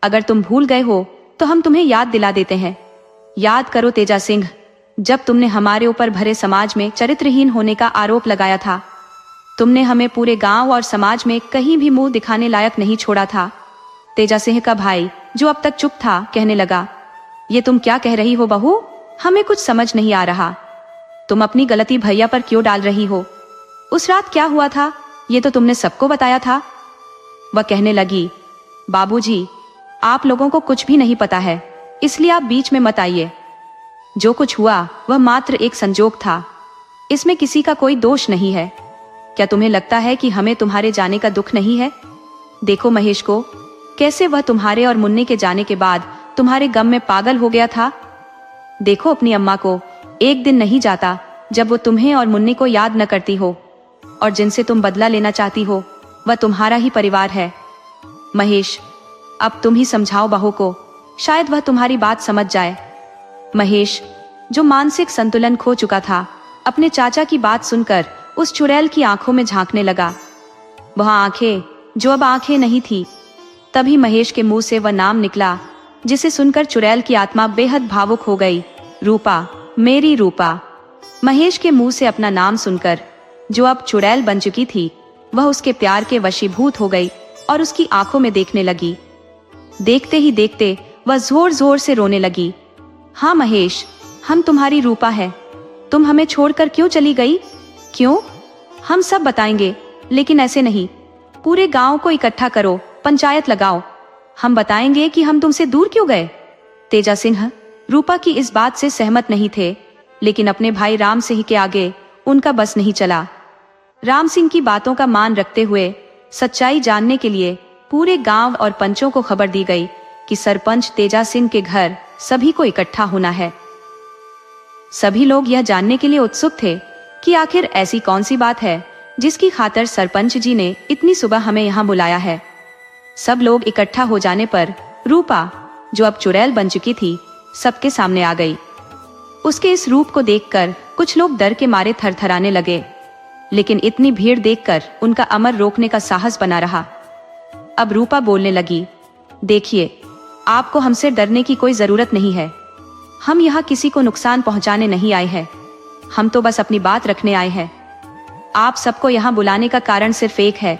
अगर तुम भूल गए हो तो हम तुम्हें याद दिला देते हैं। याद करो तेजा सिंह, जब तुमने हमारे ऊपर भरे समाज में चरित्रहीन होने का आरोप लगाया था, तुमने हमें पूरे गांव और समाज में कहीं भी मुंह दिखाने लायक नहीं छोड़ा था। तेजा सिंह का भाई, जो अब तक चुप था, कहने लगा, ये तुम क्या कह रही हो बहू? हमें कुछ समझ नहीं आ रहा। तुम अपनी गलती भैया पर क्यों डाल रही हो? उस रात क्या हुआ था, ये तो तुमने सबको बताया था। वह कहने लगी, बाबूजी, आप लोगों को कुछ भी नहीं पता है, इसलिए आप बीच में मत आइए। जो कुछ हुआ वह मात्र एक संजोग था, इसमें किसी का कोई दोष नहीं है। क्या तुम्हें लगता है कि हमें तुम्हारे जाने का दुख नहीं है? देखो महेश को, कैसे वह तुम्हारे और मुन्ने के जाने के बाद तुम्हारे गम में पागल हो गया था। देखो अपनी अम्मा को, एक दिन नहीं जाता जब वो तुम्हें और मुन्ने को याद न करती हो, और जिनसे तुम बदला लेना चाहती हो वह तुम्हारा ही परिवार है। महेश, अब तुम ही समझाओ बहू को, शायद वह तुम्हारी बात समझ जाए। महेश, जो मानसिक संतुलन खो चुका था, अपने चाचा की बात सुनकर उस चुड़ैल की आंखों में झांकने लगा। वह आंखें जो अब आंखें नहीं थी। तभी महेश के मुंह से वह नाम निकला जिसे सुनकर चुड़ैल की आत्मा बेहद भावुक हो गई, रूपा, मेरी रूपा। महेश के मुंह से अपना नाम सुनकर जो अब चुड़ैल बन चुकी थी, वह उसके प्यार के वशीभूत हो गई और उसकी आंखों में देखने लगी। देखते ही देखते वह जोर जोर से रोने लगी। हाँ महेश, हम तुम्हारी रूपा है। तुम हमें छोड़कर क्यों चली गई? क्यों? हम सब बताएंगे, लेकिन ऐसे नहीं। पूरे गांव को इकट्ठा करो, पंचायत लगाओ, हम बताएंगे कि हम तुमसे दूर क्यों गए। तेजा सिंह रूपा की इस बात से सहमत नहीं थे, लेकिन अपने भाई राम सिंह के आगे उनका बस नहीं चला। राम सिंह की बातों का मान रखते हुए सच्चाई जानने के लिए पूरे गांव और पंचों को खबर दी गई कि सरपंच तेजा सिंह के घर सभी को इकट्ठा होना है। सभी लोग यह जानने के लिए उत्सुक थे कि आखिर ऐसी कौन सी बात है जिसकी खातिर सरपंच जी ने इतनी सुबह हमें यहाँ बुलाया है। सब लोग इकट्ठा हो जाने पर रूपा, जो अब चुड़ैल बन चुकी थी, सबके सामने आ गई। उसके इस रूप को देखकर कुछ लोग डर के मारे थरथराने लगे, लेकिन इतनी भीड़ देखकर उनका अमर रोकने का साहस बना रहा। अब रूपा बोलने लगी, देखिए, आपको हमसे डरने की कोई जरूरत नहीं है। हम यहाँ किसी को नुकसान पहुँचाने नहीं आए हैं, हम तो बस अपनी बात रखने आए हैं। आप सबको यहाँ बुलाने का कारण सिर्फ एक है,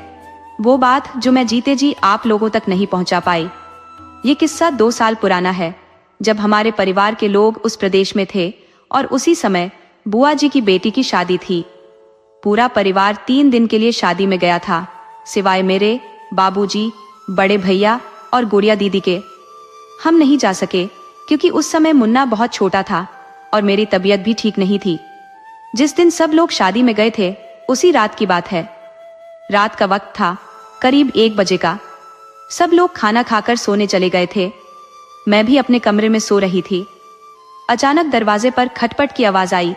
वो बात जो मैं जीते जी आप लोगों तक नहीं पहुँचा पाई। ये किस्सा 2 साल पुराना है, जब हमारे परिवार के लोग उस प्रदेश में थे और उसी समय बुआ जी की बेटी की शादी थी। पूरा परिवार 3 दिन के लिए शादी में गया था, सिवाय मेरे, बाबूजी, बड़े भैया और गुड़िया दीदी के। हम नहीं जा सके क्योंकि उस समय मुन्ना बहुत छोटा था और मेरी तबीयत भी ठीक नहीं थी। जिस दिन सब लोग शादी में गए थे, उसी रात की बात है। रात का वक्त था, करीब 1 बजे का। सब लोग खाना खाकर सोने चले गए थे। मैं भी अपने कमरे में सो रही थी। अचानक दरवाजे पर खटपट की आवाज आई,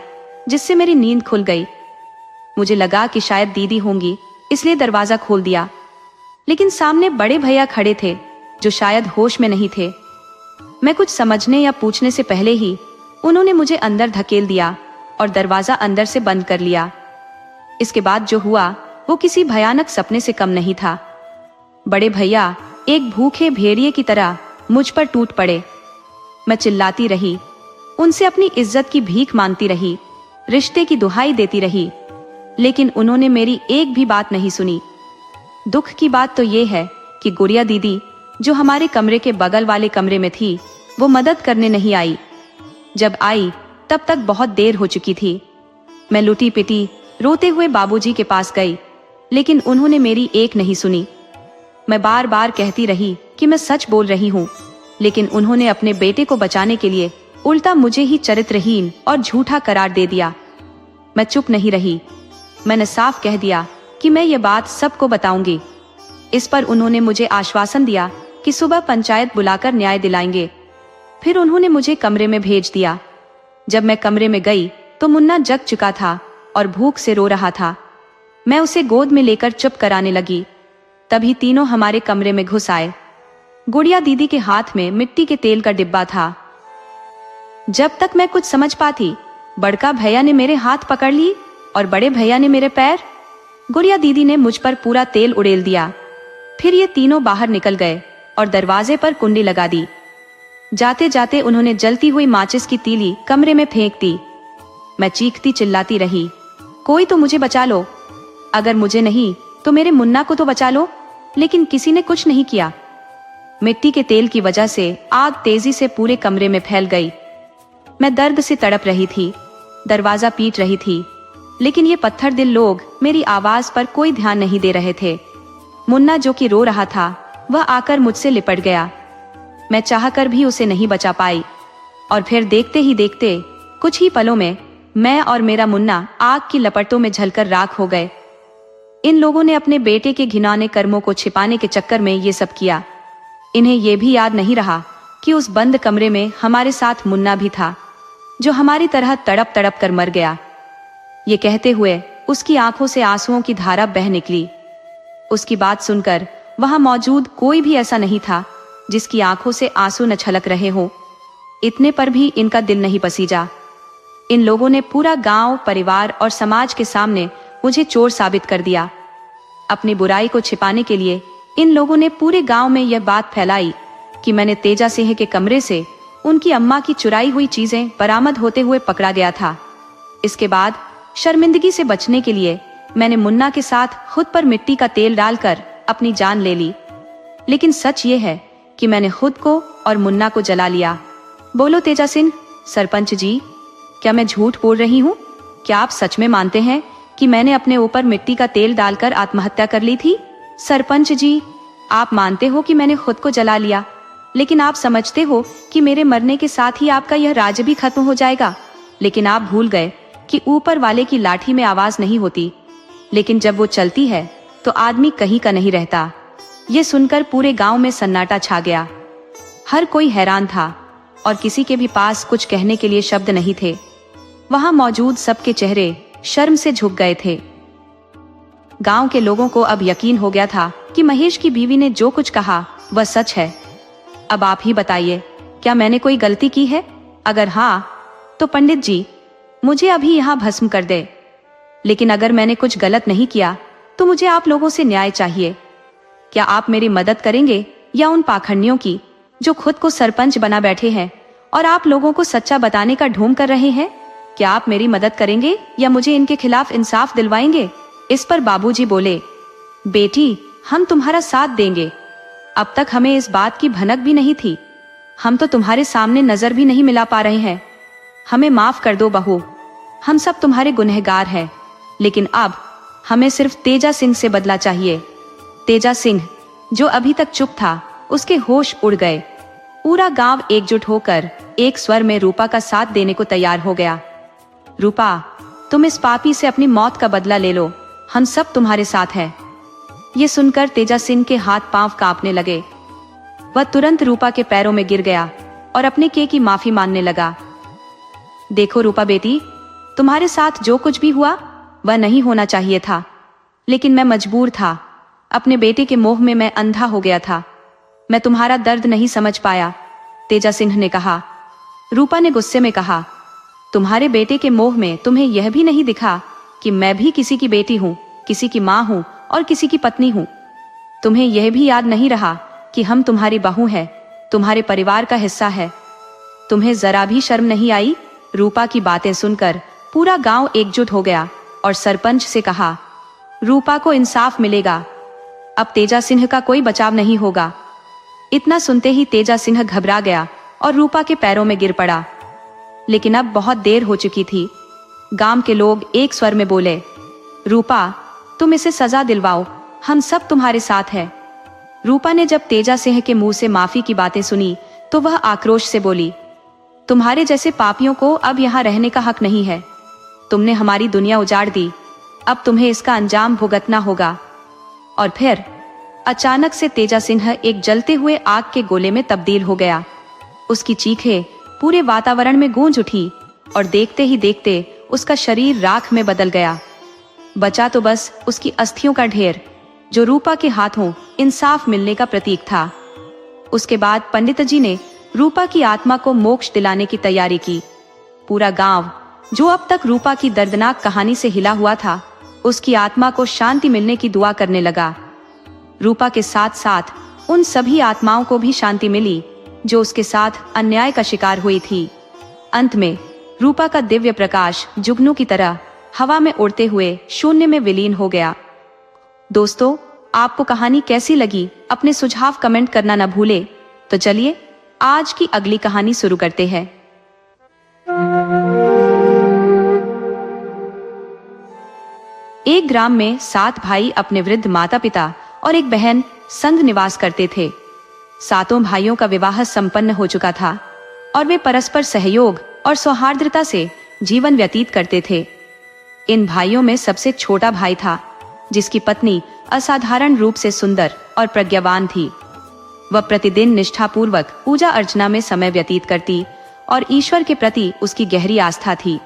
जिससे मेरी नींद खुल गई। मुझे लगा कि शायद दीदी होंगी, इसलिए दरवाजा खोल दिया, लेकिन सामने बड़े भैया खड़े थे जो शायद होश में नहीं थे। मैं कुछ समझने या पूछने से पहले ही उन्होंने मुझे अंदर धकेल दिया और दरवाजा अंदर से बंद कर लिया। इसके बाद जो हुआ वो किसी भयानक सपने से कम नहीं था। बड़े भैया एक भूखे भेड़िए की तरह मुझ पर टूट पड़े। मैं चिल्लाती रही, उनसे अपनी इज्जत की भीख मांगती रही, रिश्ते की दुहाई देती रही, लेकिन उन्होंने मेरी एक भी बात नहीं सुनी। दुख की बात तो ये है कि गुड़िया दीदी, जो हमारे कमरे के बगल वाले कमरे में थी, वो मदद करने नहीं आई। जब आई तब तक बहुत देर हो चुकी थी। मैं लुटी पिटी रोते हुए बाबूजी के पास गई, लेकिन उन्होंने मेरी एक नहीं सुनी। मैं बार बार कहती रही कि मैं सच बोल रही हूँ, लेकिन उन्होंने अपने बेटे को बचाने के लिए उल्टा मुझे ही चरित्रहीन और झूठा करार दे दिया। मैं चुप नहीं रही। मैंने साफ कह दिया कि मैं ये बात सबको बताऊंगी। इस पर उन्होंने मुझे आश्वासन दिया कि सुबह पंचायत बुलाकर न्याय दिलाएंगे। फिर उन्होंने मुझे कमरे में भेज दिया। जब मैं कमरे में गई तो मुन्ना जग चुका था और भूख से रो रहा था। मैं उसे गोद में लेकर चुप कराने लगी। तभी तीनों हमारे कमरे में घुस आए। गुड़िया दीदी के हाथ में मिट्टी के तेल का डिब्बा था। जब तक मैं कुछ समझ पाती, बड़का भैया ने मेरे हाथ पकड़ ली और बड़े भैया ने मेरे पैर। गुड़िया दीदी ने मुझ पर पूरा तेल उड़ेल दिया। फिर ये तीनों बाहर निकल गए और दरवाजे पर कुंडी लगा दी। जाते जाते उन्होंने जलती हुई माचिस की तीली कमरे में फेंक दी। मैं चीखती चिल्लाती रही, कोई तो मुझे बचा लो, अगर मुझे नहीं तो मेरे मुन्ना को तो बचा लो। लेकिन किसी ने कुछ नहीं किया। मिट्टी के तेल की वजह से आग तेजी से पूरे कमरे में फैल गई। मैं दर्द से तड़प रही थी, दरवाजा पीट रही थी, लेकिन ये पत्थर दिल लोग मेरी आवाज पर कोई ध्यान नहीं दे रहे थे। मुन्ना जो कि रो रहा था, वह आकर मुझसे लिपट गया। मैं चाहकर भी उसे नहीं बचा पाई और फिर देखते ही देखते कुछ ही पलों में मैं और मेरा मुन्ना आग की लपटों में जलकर राख हो गए। इन लोगों ने अपने बेटे के घिनौने कर्मों को छिपाने के चक्कर में ये सब किया। इन्हें यह भी याद नहीं रहा कि उस बंद कमरे में हमारे साथ मुन्ना भी था, जो हमारी तरह तड़प तड़प कर मर गया। ये कहते हुए उसकी आंखों से आंसुओं की धारा बह निकली। उसकी बात सुनकर वहां मौजूद कोई भी ऐसा नहीं था जिसकी आंखों से आंसू न छलक रहे हो। इतने पर भी इनका दिल नहीं पसीजा। इन लोगों ने पूरा गांव, परिवार और समाज के सामने मुझे चोर साबित कर दिया। अपनी बुराई को छिपाने के लिए इन लोगों ने पूरे गांव में यह बात फैलाई कि मैंने तेजा सिंह के कमरे से उनकी अम्मा की चुराई हुई चीजें बरामद होते हुए पकड़ा गया था। इसके बाद शर्मिंदगी से बचने के लिए मैंने मुन्ना के साथ खुद पर मिट्टी का तेल डालकर अपनी जान ले ली। लेकिन सच ये है कि मैंने खुद को और मुन्ना को जला लिया। बोलो तेजा सिंह, सरपंच जी, क्या मैं झूठ बोल रही हूँ? क्या आप सच में मानते हैं कि मैंने अपने ऊपर मिट्टी का तेल डालकर आत्महत्या कर ली थी? सरपंच जी, आप मानते हो कि मैंने खुद को जला लिया, लेकिन आप समझते हो कि मेरे मरने के साथ ही आपका यह राज्य भी खत्म हो जाएगा। लेकिन आप भूल गए कि ऊपर वाले की लाठी में आवाज नहीं होती, लेकिन जब वो चलती है तो आदमी कहीं का नहीं रहता। ये सुनकर पूरे गांव में सन्नाटा छा गया। हर कोई हैरान था और किसी के भी पास कुछ कहने के लिए शब्द नहीं थे। वहां मौजूद सबके चेहरे शर्म से झुक गए थे। गांव के लोगों को अब यकीन हो गया था कि महेश की बीवी ने जो कुछ कहा वह सच है। अब आप ही बताइए, क्या मैंने कोई गलती की है? अगर हाँ, तो पंडित जी मुझे अभी यहाँ भस्म कर दे। लेकिन अगर मैंने कुछ गलत नहीं किया तो मुझे आप लोगों से न्याय चाहिए। क्या आप मेरी मदद करेंगे या उन पाखंडियों की जो खुद को सरपंच बना बैठे हैं और आप लोगों को सच्चा बताने का ढोंग कर रहे हैं? क्या आप मेरी मदद करेंगे या मुझे इनके खिलाफ इंसाफ दिलवाएंगे? इस पर बाबूजी बोले, बेटी, हम तुम्हारा साथ देंगे। अब तक हमें इस बात की भनक भी नहीं थी। हम तो तुम्हारे सामने नजर भी नहीं मिला पा रहे हैं। हमें माफ कर दो बहू, हम सब तुम्हारे गुनहगार हैं। लेकिन अब हमें सिर्फ तेजा सिंह से बदला चाहिए। तेजा सिंह, जो अभी तक चुप था, उसके होश उड़ गए। पूरा गांव एकजुट होकर एक स्वर में रूपा का साथ देने को तैयार हो गया। रूपा, तुम इस पापी से अपनी मौत का बदला ले लो, हम सब तुम्हारे साथ हैं। ये सुनकर तेजा सिंह के हाथ पांव कांपने लगे। वह तुरंत रूपा के पैरों में गिर गया और अपने की माफी मांगने लगा। देखो रूपा बेटी, तुम्हारे साथ जो कुछ भी हुआ वह नहीं होना चाहिए था, लेकिन मैं मजबूर था। अपने बेटे के मोह में मैं अंधा हो गया था। मैं तुम्हारा दर्द नहीं समझ पाया, तेजा सिंह ने कहा। रूपा ने गुस्से में कहा, तुम्हारे बेटे के मोह में तुम्हें यह भी नहीं दिखा कि मैं भी किसी की बेटी हूँ, किसी की माँ हूँ और किसी की पत्नी हूँ। तुम्हें यह भी याद नहीं रहा कि हम तुम्हारी बहू हैं, तुम्हारे परिवार का हिस्सा है। तुम्हें जरा भी शर्म नहीं आई? रूपा की बातें सुनकर पूरा गांव एकजुट हो गया और सरपंच से कहा, रूपा को इंसाफ मिलेगा। अब तेजा सिंह का कोई बचाव नहीं होगा। इतना सुनते ही तेजा सिंह घबरा गया और रूपा के पैरों में गिर पड़ा। लेकिन अब बहुत देर हो चुकी थी। गांव के लोग एक स्वर में बोले, रूपा, तुम इसे सजा दिलवाओ, हम सब तुम्हारे साथ हैं। रूपा ने जब तेजा सिंह के मुंह से माफी की बातें सुनी तो वह आक्रोश से बोली, तुम्हारे जैसे पापियों को अब यहाँ रहने का हक नहीं है। तुमने हमारी दुनिया उजाड़ दी, अब तुम्हें इसका अंजाम भुगतना होगा। और फिर अचानक से तेजा सिंह एक जलते हुए आग के गोले में तब्दील हो गया। उसकी चीखें पूरे वातावरण में गूंज उठी और देखते ही देखते उसका शरीर राख में बदल गया। बचा तो बस उसकी अस्थियों का ढेर, जो रूपा के हाथों इंसाफ मिलने का प्रतीक था। उसके बाद पंडित जी ने रूपा की आत्मा को मोक्ष दिलाने की तैयारी की। पूरा गांव, जो अब तक रूपा की दर्दनाक कहानी से हिला हुआ था, उसकी आत्मा को शांति मिलने की दुआ करने लगा। रूपा के साथ साथ उन सभी आत्माओं को भी शांति मिली जो उसके साथ अन्याय का शिकार हुई थी। अंत में रूपा का दिव्य प्रकाश जुगनू की तरह हवा में उड़ते हुए शून्य में विलीन हो गया। दोस्तों, आपको कहानी कैसी लगी? अपने सुझाव कमेंट करना न भूले। तो चलिए आज की अगली कहानी शुरू करते हैं। एक ग्राम में 7 भाई अपने वृद्ध माता पिता और एक बहन संग निवास करते थे। सातों भाइयों का विवाह संपन्न हो चुका था और वे परस्पर सहयोग और सौहार्द्रता से जीवन व्यतीत करते थे। इन भाइयों में सबसे छोटा भाई था, जिसकी पत्नी असाधारण रूप से सुंदर और प्रज्ञावान थी। वह प्रतिदिन निष्ठापूर्वक पूजा अर्चना में समय व्यतीत करती और ईश्वर के प्रति उसकी गहरी आस्था थी।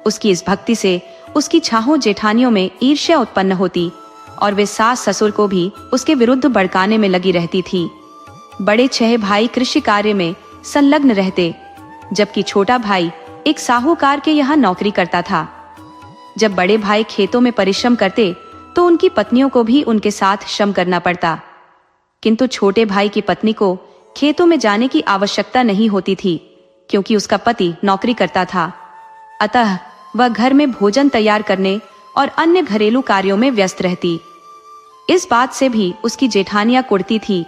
उसकी इस भक्ति से उसकी छाहों जेठानियों में ईर्ष्या उत्पन्न होती और वे सास ससुर को भी उसके विरुद्ध भड़काने में लगी रहती थी। बड़े 6 भाई कृषि कार्य में संलग्न रहते, जबकि छोटा भाई एक साहूकार के यहाँ नौकरी करता था। जब बड़े भाई खेतों में परिश्रम करते तो उनकी पत्नियों को भी उनके साथ श्रम करना पड़ता, किंतु छोटे भाई की पत्नी को खेतों में जाने की आवश्यकता नहीं होती थी, क्योंकि उसका पति नौकरी करता था। अतः वह घर में भोजन तैयार करने और अन्य घरेलू कार्यों में व्यस्त रहती। इस बात से भी उसकी जेठानियां कुढ़ती थी,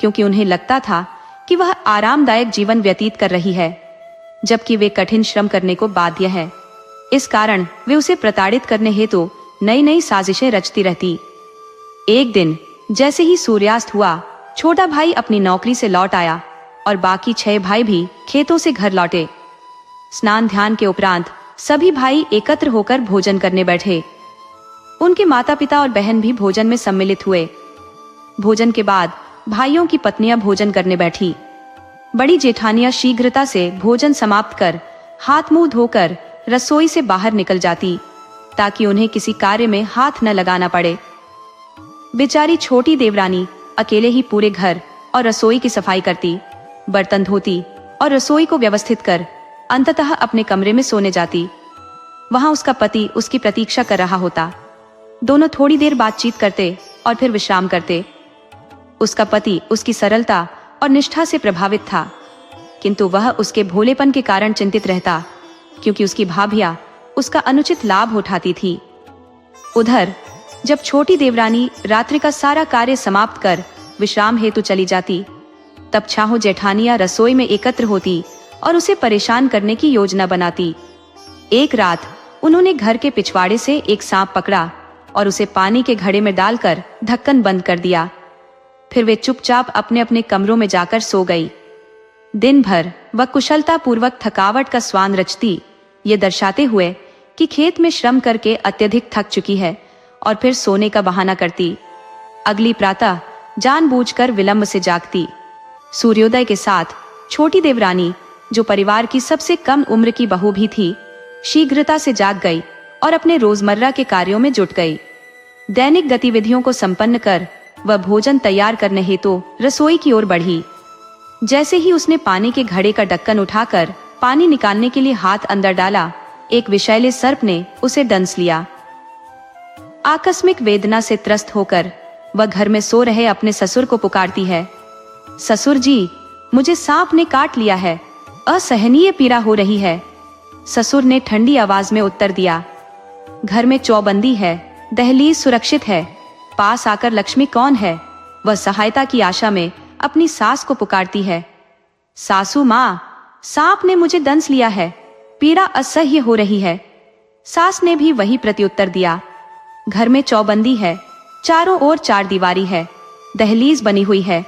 क्योंकि उन्हें लगता था कि वह आरामदायक जीवन व्यतीत कर रही है, जबकि वे कठिन श्रम करने को बाध्य है। इस कारण वे उसे प्रताड़ित करने हेतु नई नई साजिशें रचती रहती। एक दिन जैसे ही सूर्यास्त हुआ, छोटा भाई अपनी नौकरी से लौट आया और बाकी 6 भाई भी खेतों से घर लौटे। स्नान ध्यान के उपरांत सभी भाई एकत्र होकर भोजन करने बैठे। उनके माता पिता और बहन भी भोजन में सम्मिलित हुए। भोजन के बाद भाइयों की पत्नियां भोजन करने बैठी। बड़ी जेठानियां शीघ्रता से भोजन समाप्त कर हाथ मुंह धोकर रसोई से बाहर निकल जाती, ताकि उन्हें किसी कार्य में हाथ न लगाना पड़े। बेचारी छोटी देवरानी अकेले ही पूरे घर और रसोई की सफाई करती, बर्तन धोती और रसोई को व्यवस्थित कर अंततः अपने कमरे में सोने जाती। वहां उसका पति उसकी प्रतीक्षा कर रहा होता। दोनों थोड़ी देर बातचीत करते और फिर विश्राम करते। उसका पति उसकी सरलता और निष्ठा से प्रभावित था, किंतु वह उसके भोलेपन के कारण चिंतित रहता, क्योंकि उसकी भाभियां उसका अनुचित लाभ उठाती थी। उधर जब छोटी देवरानी रात्रि का सारा कार्य समाप्त कर विश्राम हेतु चली जाती, तब छाहो जेठानियां रसोई में एकत्र होती और उसे परेशान करने की योजना बनाती। एक रात उन्होंने घर के पिछवाड़े से एक सांप पकड़ा और उसे पानी के घड़े में डालकर ढक्कन बंद कर दिया। फिर वे चुपचाप अपने अपने कमरों में जाकर सो गई। दिन भर वह कुशलता पूर्वक थकावट का स्वान रचती, ये दर्शाते हुए कि खेत में श्रम करके अत्यधिक थक चुकी है, और फिर सोने का बहाना करती। अगली प्रातः जानबूझकर विलंब से जागती। सूर्योदय के साथ छोटी देवरानी, जो परिवार की सबसे कम उम्र की बहू भी थी, शीघ्रता से जाग गई और अपने रोजमर्रा के कार्यों में जुट गई। दैनिक गतिविधियों को संपन्न कर वह भोजन तैयार करने हेतु रसोई की ओर बढ़ी। जैसे ही उसने पानी के घड़े का ढक्कन उठाकर पानी निकालने के लिए हाथ अंदर डाला, एक विषैले सर्प ने उसे डंस लिया। आकस्मिक वेदना से त्रस्त होकर वह घर में सो रहे अपने ससुर को पुकारती है, ससुर जी, मुझे सांप ने काट लिया है, असहनीय पीड़ा हो रही है। ससुर ने ठंडी आवाज में उत्तर दिया, घर में चौबंदी है, दहलीज सुरक्षित है, पास आकर लक्ष्मी कौन है? वह सहायता की आशा में अपनी सास को पुकारती है, सासू माँ, सांप ने मुझे दंस लिया है, पीड़ा असह्य हो रही है। सास ने भी वही प्रत्युत्तर दिया। घर में चौबंदी है, चारों ओर चार दीवारी है, दहलीज बनी हुई है,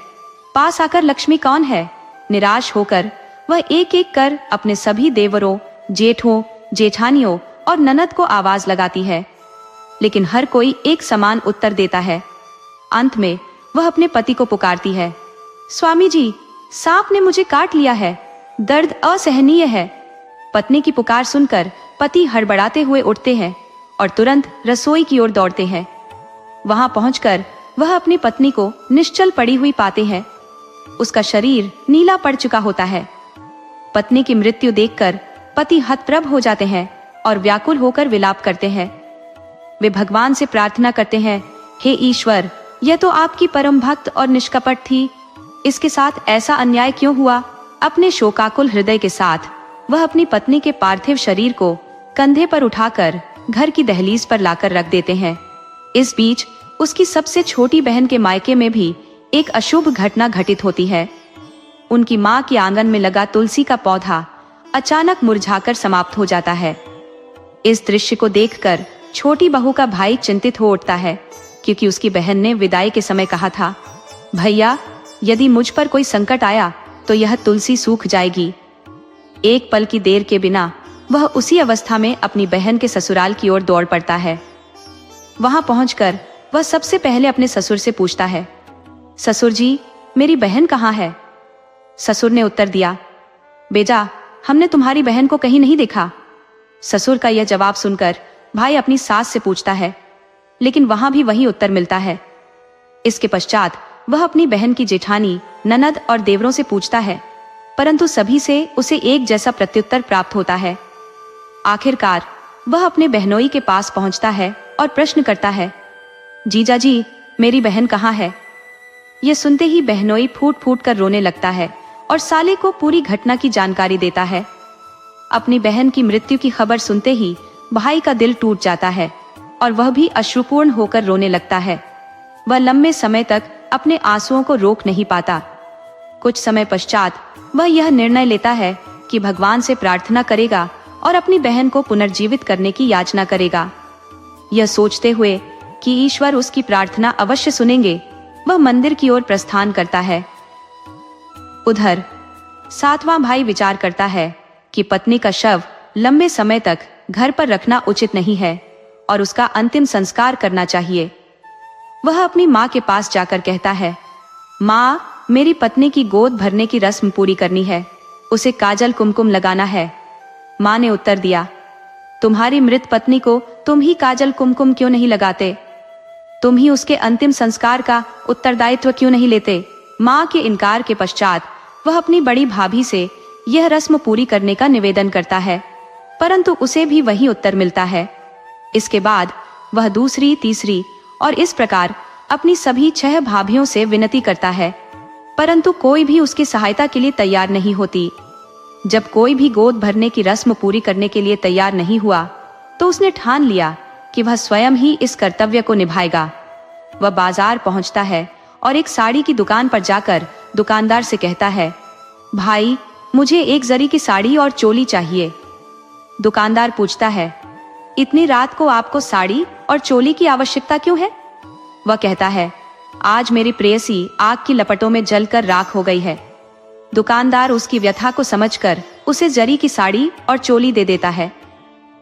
पास आकर लक्ष्मी कौन है? निराश होकर वह एक एक कर अपने सभी देवरों, जेठों, जेठानियों और ननद को आवाज लगाती है, लेकिन हर कोई एक समान उत्तर देता है। अंत में वह अपने पति को पुकारती है, स्वामी जी, सांप ने मुझे काट लिया है, दर्द असहनीय है। पत्नी की पुकार सुनकर पति हड़बड़ाते हुए उठते हैं और तुरंत रसोई की ओर दौड़ते हैं। वहां पहुंचकर वह अपनी पत्नी को निश्चल पड़ी हुई पाते हैं। उसका शरीर नीला पड़ चुका होता है। पत्नी की मृत्यु देखकर पति हतप्रभ हो जाते हैं और व्याकुल होकर विलाप करते हैं। वे भगवान से प्रार्थना करते हैं, हे ईश्वर, यह तो आपकी परम भक्त और निष्कपट थी, इसके साथ ऐसा अन्याय क्यों हुआ? अपने शोकाकुल हृदय के साथ वह अपनी पत्नी के पार्थिव शरीर को कंधे पर उठाकर घर की दहलीज पर लाकर रख देते हैं। इस बीच उसकी सबसे छोटी बहन के मायके में भी एक अशुभ घटना घटित होती है। उनकी मां के आंगन में लगा तुलसी का पौधा अचानक मुरझाकर समाप्त हो जाता है। इस दृश्य को देखकर छोटी बहू का भाई चिंतित हो उठता है, क्योंकि उसकी बहन ने विदाई के समय कहा था, भैया, यदि मुझ पर कोई संकट आया तो यह तुलसी सूख जाएगी। एक पल की देर के बिना वह उसी अवस्था में अपनी बहन के ससुराल की ओर दौड़ पड़ता है। वहां पहुंचकर वह सबसे पहले अपने ससुर से पूछता है, ससुर जी, मेरी बहन कहाँ है? ससुर ने उत्तर दिया, बेटा, हमने तुम्हारी बहन को कहीं नहीं देखा। ससुर का यह जवाब सुनकर भाई अपनी सास से पूछता है, लेकिन वहां भी वही उत्तर मिलता है। इसके पश्चात वह अपनी बहन की जेठानी, ननद और देवरों से पूछता है, परंतु सभी से उसे एक जैसा प्रत्युत्तर प्राप्त होता है। आखिरकार वह अपने बहनोई के पास पहुंचता है और प्रश्न करता है, जीजा जी, मेरी बहन कहाँ है? यह सुनते ही बहनोई फूट फूट कर रोने लगता है और साले को पूरी घटना की जानकारी देता है। अपनी बहन की मृत्यु की खबर सुनते ही भाई का दिल टूट जाता है और वह भी अश्रुपूर्ण होकर रोने लगता है। वह लंबे समय तक अपने आंसुओं को रोक नहीं पाता। कुछ समय पश्चात वह यह निर्णय लेता है कि भगवान से प्रार्थना करेगा और अपनी बहन को पुनर्जीवित करने की याचना करेगा। यह सोचते हुए कि ईश्वर उसकी प्रार्थना अवश्य सुनेंगे, वह मंदिर की ओर प्रस्थान करता है। उधर सातवां भाई विचार करता है कि पत्नी का शव लंबे समय तक घर पर रखना उचित नहीं है और उसका अंतिम संस्कार करना चाहिए। वह अपनी माँ के पास जाकर कहता है, माँ, मेरी पत्नी की गोद भरने की रस्म पूरी करनी है, उसे काजल कुमकुम लगाना है। माँ ने उत्तर दिया, तुम्हारी मृत पत्नी को तुम ही काजल कुमकुम क्यों नहीं लगाते? तुम ही उसके अंतिम संस्कार का उत्तरदायित्व क्यों नहीं लेते? माँ के इनकार के पश्चात वह अपनी बड़ी भाभी से यह रस्म पूरी करने का निवेदन करता है, परंतु उसे भी वही उत्तर मिलता है। इसके बाद वह दूसरी, तीसरी और इस प्रकार अपनी सभी 6 भाभियों से विनती करता है, परंतु कोई भी उसकी सहायता के लिए तैयार नहीं होती। जब कोई भी गोद भरने की रस्म पूरी करने के लिए तैयार नहीं हुआ तो उसने ठान लिया कि वह स्वयं ही इस कर्तव्य को निभाएगा। वह बाजार पहुंचता है और एक साड़ी की दुकान पर जाकर दुकानदार से कहता है, भाई, मुझे एक जरी की साड़ी और चोली चाहिए। दुकानदार पूछता है, इतनी रात को आपको साड़ी और चोली की आवश्यकता क्यों है? वह कहता है, आज मेरी प्रेयसी आग की लपटों में जलकर राख हो गई है। दुकानदार उसकी व्यथा को समझकर उसे जरी की साड़ी और चोली दे देता है।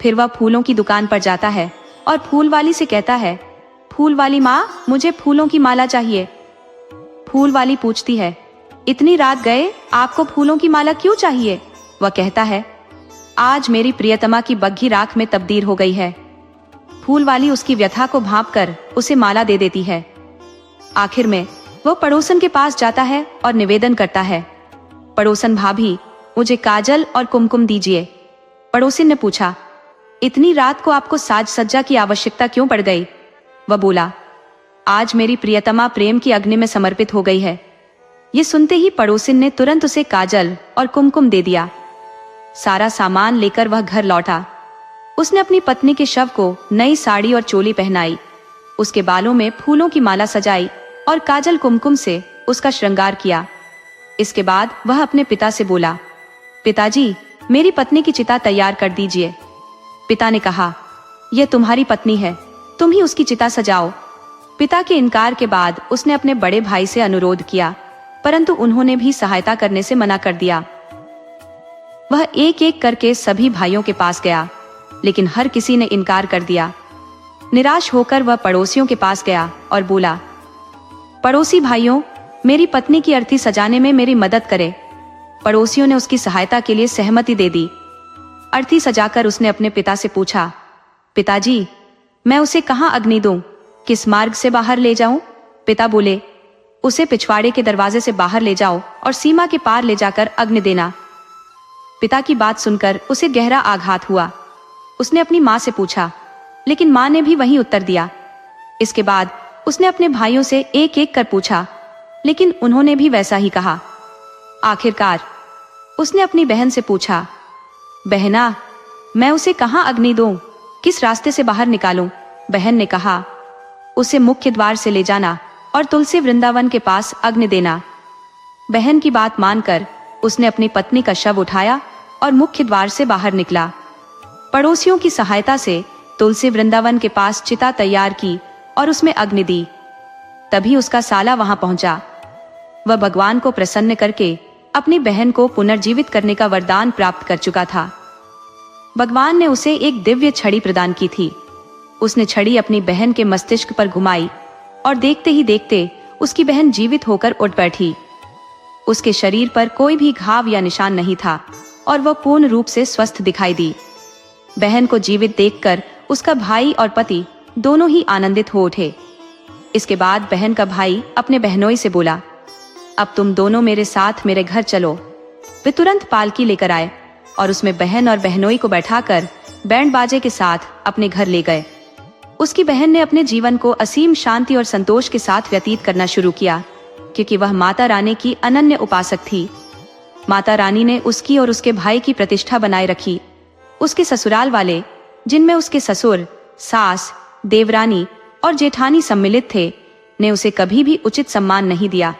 फिर वह फूलों की दुकान पर जाता है और फूल वाली से कहता है, फूल वाली माँ, मुझे फूलों की माला चाहिए। फूल वाली पूछती है, इतनी रात गए आपको फूलों की माला क्यों चाहिए? वह कहता है, आज मेरी प्रियतमा की बग्घी राख में तब्दील हो गई है। फूल वाली उसकी व्यथा को भांपकर उसे माला दे देती है। आखिर में वह पड़ोसन के पास जाता है और निवेदन करता है, पड़ोसन भाभी, मुझे काजल और कुमकुम दीजिए। पड़ोसिन ने पूछा, इतनी रात को आपको साज सज्जा की आवश्यकता क्यों पड़ गई? वह बोला, आज मेरी प्रियतमा प्रेम की अग्नि में समर्पित हो गई है। ये सुनते ही पड़ोसिन ने तुरंत उसे काजल और कुमकुम दे दिया। सारा सामान लेकर वह घर लौटा। उसने अपनी पत्नी के शव को नई साड़ी और चोली पहनाई, उसके बालों में फूलों की माला सजाई और काजल कुमकुम से उसका श्रृंगार किया। इसके बाद वह अपने पिता से बोला, पिताजी, मेरी पत्नी की चिता तैयार कर दीजिए। पिता ने कहा, यह तुम्हारी पत्नी है, तुम ही उसकी चिता सजाओ। पिता के इनकार के बाद उसने अपने बड़े भाई से अनुरोध किया, परंतु उन्होंने भी सहायता करने से मना कर दिया। वह एक एक करके सभी भाइयों के पास गया, लेकिन हर किसी ने इनकार कर दिया। निराश होकर वह पड़ोसियों के पास गया और बोला, पड़ोसी भाइयों, मेरी पत्नी की अर्थी सजाने में मेरी मदद करे। पड़ोसियों ने उसकी सहायता के लिए सहमति दे दी। अर्थी सजाकर उसने अपने पिता से पूछा, पिताजी, मैं उसे कहाँ अग्नि दूं? किस मार्ग से बाहर ले जाऊं? पिता बोले, उसे पिछवाड़े के दरवाजे से बाहर ले जाओ और सीमा के पार ले जाकर अग्नि देना। पिता की बात सुनकर उसे गहरा आघात हुआ। उसने अपनी माँ से पूछा, लेकिन माँ ने भी वही उत्तर दिया। इसके बाद उसने अपने भाइयों से एक एक कर पूछा, लेकिन उन्होंने भी वैसा ही कहा। आखिरकार उसने अपनी बहन से पूछा, बहना, मैं उसे कहाँ अग्नि दूं? किस रास्ते से बाहर निकालूं? बहन ने कहा, उसे मुख्य द्वार से ले जाना और तुलसी वृंदावन के पास अग्नि देना। बहन की बात मानकर उसने अपनी पत्नी का शव उठाया और मुख्य द्वार से बाहर निकला। पड़ोसियों की सहायता से तुलसी वृंदावन के पास चिता तैयार की और उसमें अग्नि दी। तभी उसका साला वहां पहुंचा। वह भगवान को प्रसन्न करके अपनी बहन को पुनर्जीवित करने का वरदान प्राप्त कर चुका था। भगवान ने उसे एक दिव्य छड़ी प्रदान की थी। उसने छड़ी अपनी बहन के मस्तिष्क पर घुमाई और देखते ही देखते उसकी बहन जीवित होकर उठ बैठी। उसके शरीर पर कोई भी घाव या निशान नहीं था और वह पूर्ण रूप से स्वस्थ दिखाई दी। बहन को जीवित देखकर उसका भाई और पति दोनों ही आनंदित हो उठे। इसके बाद बहन का भाई अपने बहनोई से बोला, अब तुम दोनों मेरे साथ मेरे घर चलो। वे तुरंत पालकी लेकर आए और उसमें बहन और बहनोई को बैठाकर बैंड बाजे के साथ अपने घर ले गए। उसकी बहन ने अपने जीवन को असीम शांति और संतोष के साथ व्यतीत करना शुरू किया, क्योंकि वह माता रानी की अनन्य उपासक थी। माता रानी ने उसकी और उसके भाई की प्रतिष्ठा बनाए रखी। उसके ससुराल वाले, जिनमें उसके ससुर, सास, देवरानी और जेठानी सम्मिलित थे, ने उसे कभी भी उचित सम्मान नहीं दिया।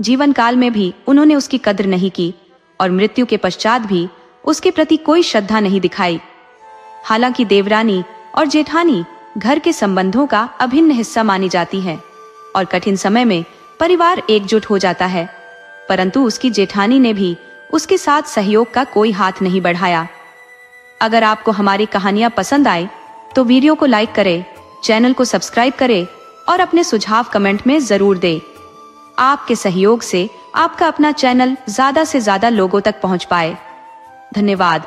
जीवन काल में भी उन्होंने उसकी कद्र नहीं की और मृत्यु के पश्चात भी उसके प्रति कोई श्रद्धा नहीं दिखाई। हालांकि देवरानी और जेठानी घर के संबंधों का अभिन्न हिस्सा मानी जाती है और कठिन समय में परिवार एकजुट हो जाता है, परंतु उसकी जेठानी ने भी उसके साथ सहयोग का कोई हाथ नहीं बढ़ाया। अगर आपको हमारी कहानियां पसंद आए तो वीडियो को लाइक करें, चैनल को सब्सक्राइब करें और अपने सुझाव कमेंट में जरूर दें। आपके सहयोग से आपका अपना चैनल ज्यादा से ज्यादा लोगों तक पहुंच पाए। धन्यवाद।